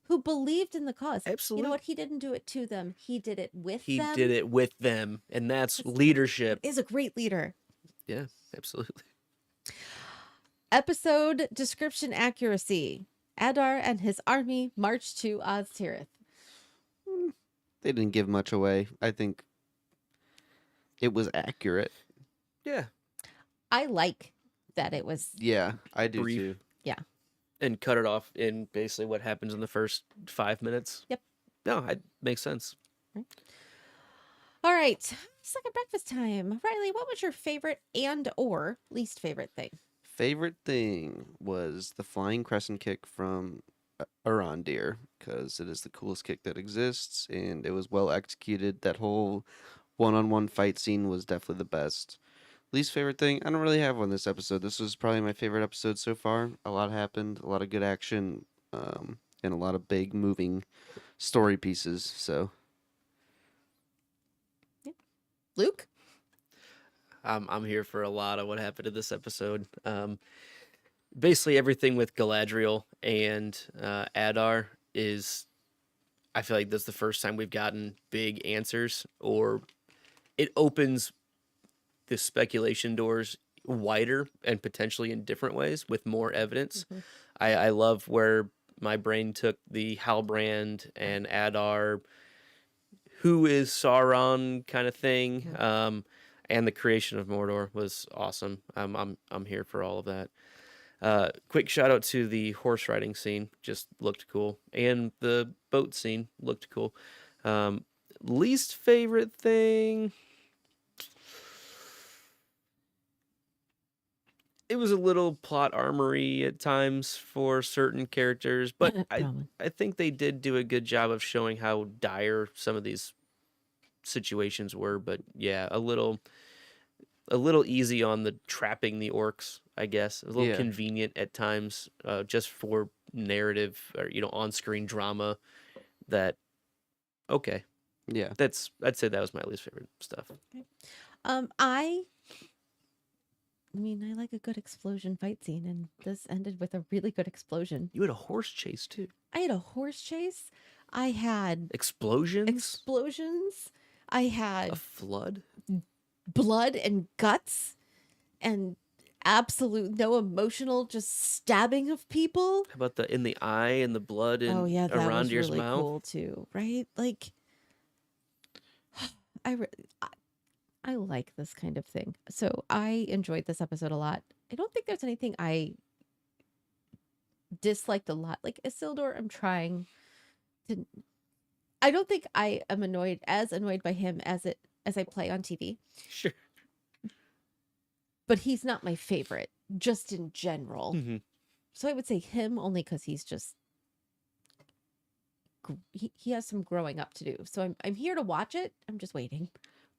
Who believed in the cause. You Absolutely. know what? He didn't do it to them. He did it with He them. did it with them, and that's leadership. Is a great leader. Yeah, absolutely. Episode description accuracy. Adar and his army march to Oz-Tirith. They didn't give much away. I think it was accurate. Yeah. I like that it was. Yeah, I do Brief. too. And cut it off in basically what happens in the first 5 minutes. Yep. No, it makes sense. All right. It's like a breakfast time. Riley, what was your favorite and or least favorite thing? Favorite thing was the flying crescent kick from Arondir, because it is the coolest kick that exists, and it was well executed. That whole one-on-one fight scene was definitely the best. Least favorite thing, I don't really have one this episode. This was probably my favorite episode so far. A lot happened, a lot of good action, and a lot of big moving story pieces. So Luke? I'm here for a lot of what happened in this episode. Basically everything with Galadriel and Adar is, I feel like that's the first time we've gotten big answers, or it opens the speculation doors wider and potentially in different ways with more evidence. Mhm. I love where my brain took the Halbrand and Adar, who is Sauron kind of thing. And the creation of Mordor was awesome. I'm here for all of that. Quick shout out to the horse riding scene, just looked cool, and the boat scene looked cool. Least favorite thing, it was a little plot armory at times for certain characters, but I think they did do a good job of showing how dire some of these situations were. But yeah, a little easy on the trapping the orcs, I guess. A little Yeah. convenient at times, just for narrative or on-screen drama. That okay, yeah, I'd say that was my least favorite stuff. I mean, I like a good explosion fight scene, and this ended with a really good explosion. You had a horse chase too. I had a horse chase. I had Explosions. explosions. I had A flood. blood and guts and absolute no emotional just stabbing of people. How about the in the eye and the blood in Oh yeah, that was Arondir's really mouth? cool too, right? Like I like this kind of thing. So I enjoyed this episode a lot. I don't think there's anything I disliked a lot. Like Isildur, I'm trying to. I don't think I am annoyed by him as I play on TV. Sure. But he's not my favorite, just in general. Mhm. So I would say him only because he's just he has some growing up to do. So I'm here to watch it. I'm just waiting.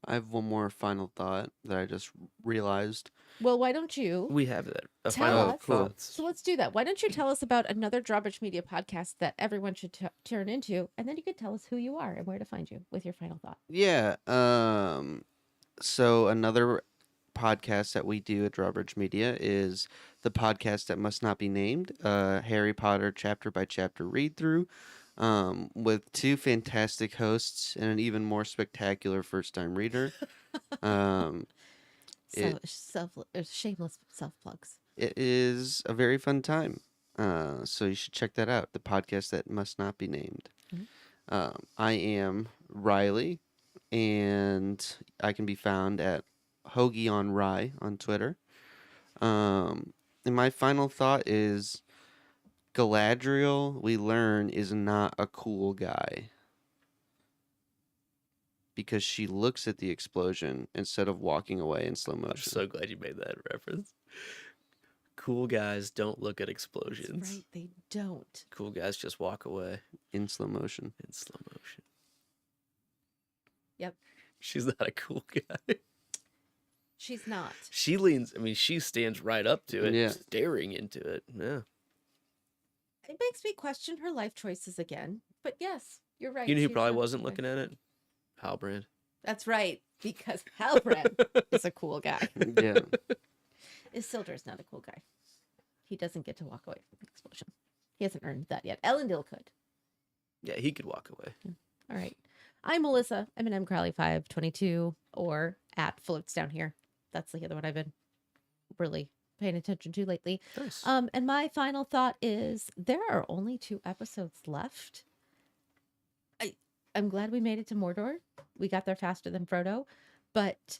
I have one more final thought that I just realized. Well, why don't you? We have that. Tell Final us. Cool. thoughts. So let's do that. Why don't you tell us about another Drawbridge Media podcast that everyone should turn into, and then you could tell us who you are and where to find you with your final thought. Yeah. So another podcast that we do at Drawbridge Media is the podcast that must not be named, Harry Potter chapter by chapter read through, with two fantastic hosts and an even more spectacular first time reader. Shameless self plugs. It is a very fun time. So you should check that out. The podcast that must not be named. I am Riley, and I can be found at Hoagie on Rye on Twitter. And my final thought is Galadriel, we learn, is not a cool guy. Because she looks at the explosion instead of walking away in slow I'm motion. so glad you made that reference. Cool guys don't look at That's explosions. right, they don't. Cool guys just walk away In slow motion. in slow motion. Yep. She's not a cool guy. She's not. She leans, I mean, she stands right up to it, Yeah. staring into it. Yeah. It makes me question her life choices again. But yes, you're right. You know who she's probably not a wasn't cool guy. looking at it? Halbrand. That's right, because Halbrand is a cool guy. Yeah. Isildur's not a cool guy. He doesn't get to walk away from the explosion. He hasn't earned that yet. Elendil could. Yeah, he could walk away. All right. I'm Melissa. I'm an mcrowley522 or at floats down here. That's the other one I've been really paying attention to lately. Nice. And my final thought is there are only 2 episodes left. I'm glad we made it to Mordor. We got there faster than Frodo, but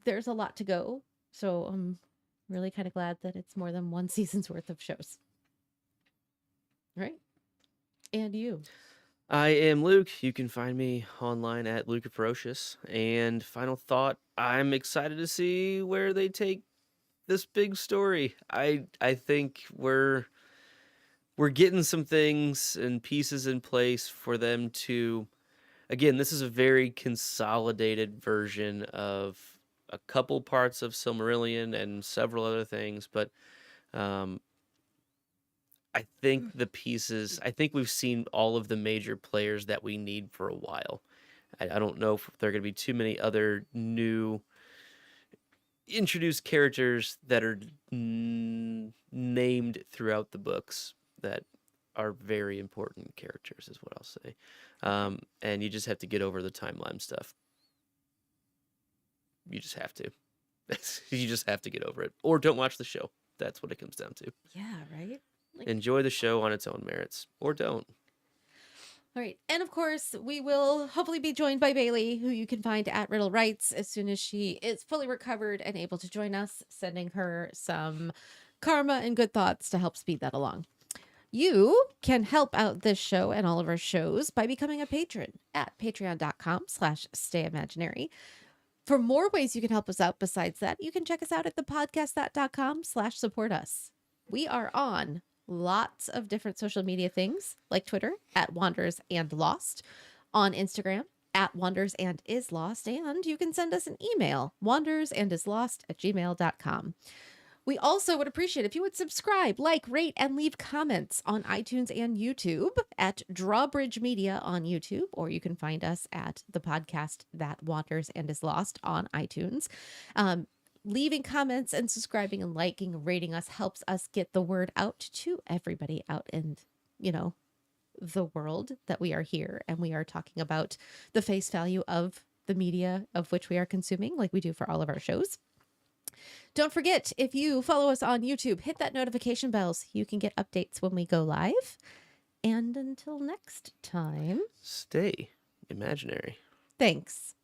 there's a lot to go. So I'm really kind of glad that it's more than 1 season's worth of shows. Right? And you. I am Luke. You can find me online at Luca Ferocious. And final thought, I'm excited to see where they take this big story. I think we're getting some things and pieces in place for them to, again, this is a very consolidated version of a couple parts of Silmarillion and several other things, but I think the pieces, I think we've seen all of the major players that we need for a while. I don't know if there are going to be too many other new introduced characters that are named throughout the books that are very important characters, is what I'll say. And you just have to get over the timeline stuff. You just have to. You just have to get over it. Or don't watch the show. That's what it comes down to. Yeah, right? Enjoy the show on its own merits. Or don't. All right. And of course, we will hopefully be joined by Bailey, who you can find at Riddle Writes as soon as she is fully recovered and able to join us, sending her some karma and good thoughts to help speed that along. You can help out this show and all of our shows by becoming a patron at patreon.com/stayimaginary. For more ways you can help us out besides that, you can check us out at thepodcast.com/support us. We are on lots of different social media things like Twitter at Wanderers and Lost, on Instagram at Wanders and Is Lost, and you can send us an email, wandersandislost@gmail.com. We also would appreciate if you would subscribe, like, rate, and leave comments on iTunes and YouTube at Drawbridge Media on YouTube, or you can find us at the podcast that Wanders and Is Lost on iTunes. Leaving comments and subscribing and liking and rating us helps us get the word out to everybody out in, the world that we are here and we are talking about the face value of the media of which we are consuming, like we do for all of our shows. Don't forget, if you follow us on YouTube, hit that notification bell so you can get updates when we go live. And until next time, Stay imaginary. thanks.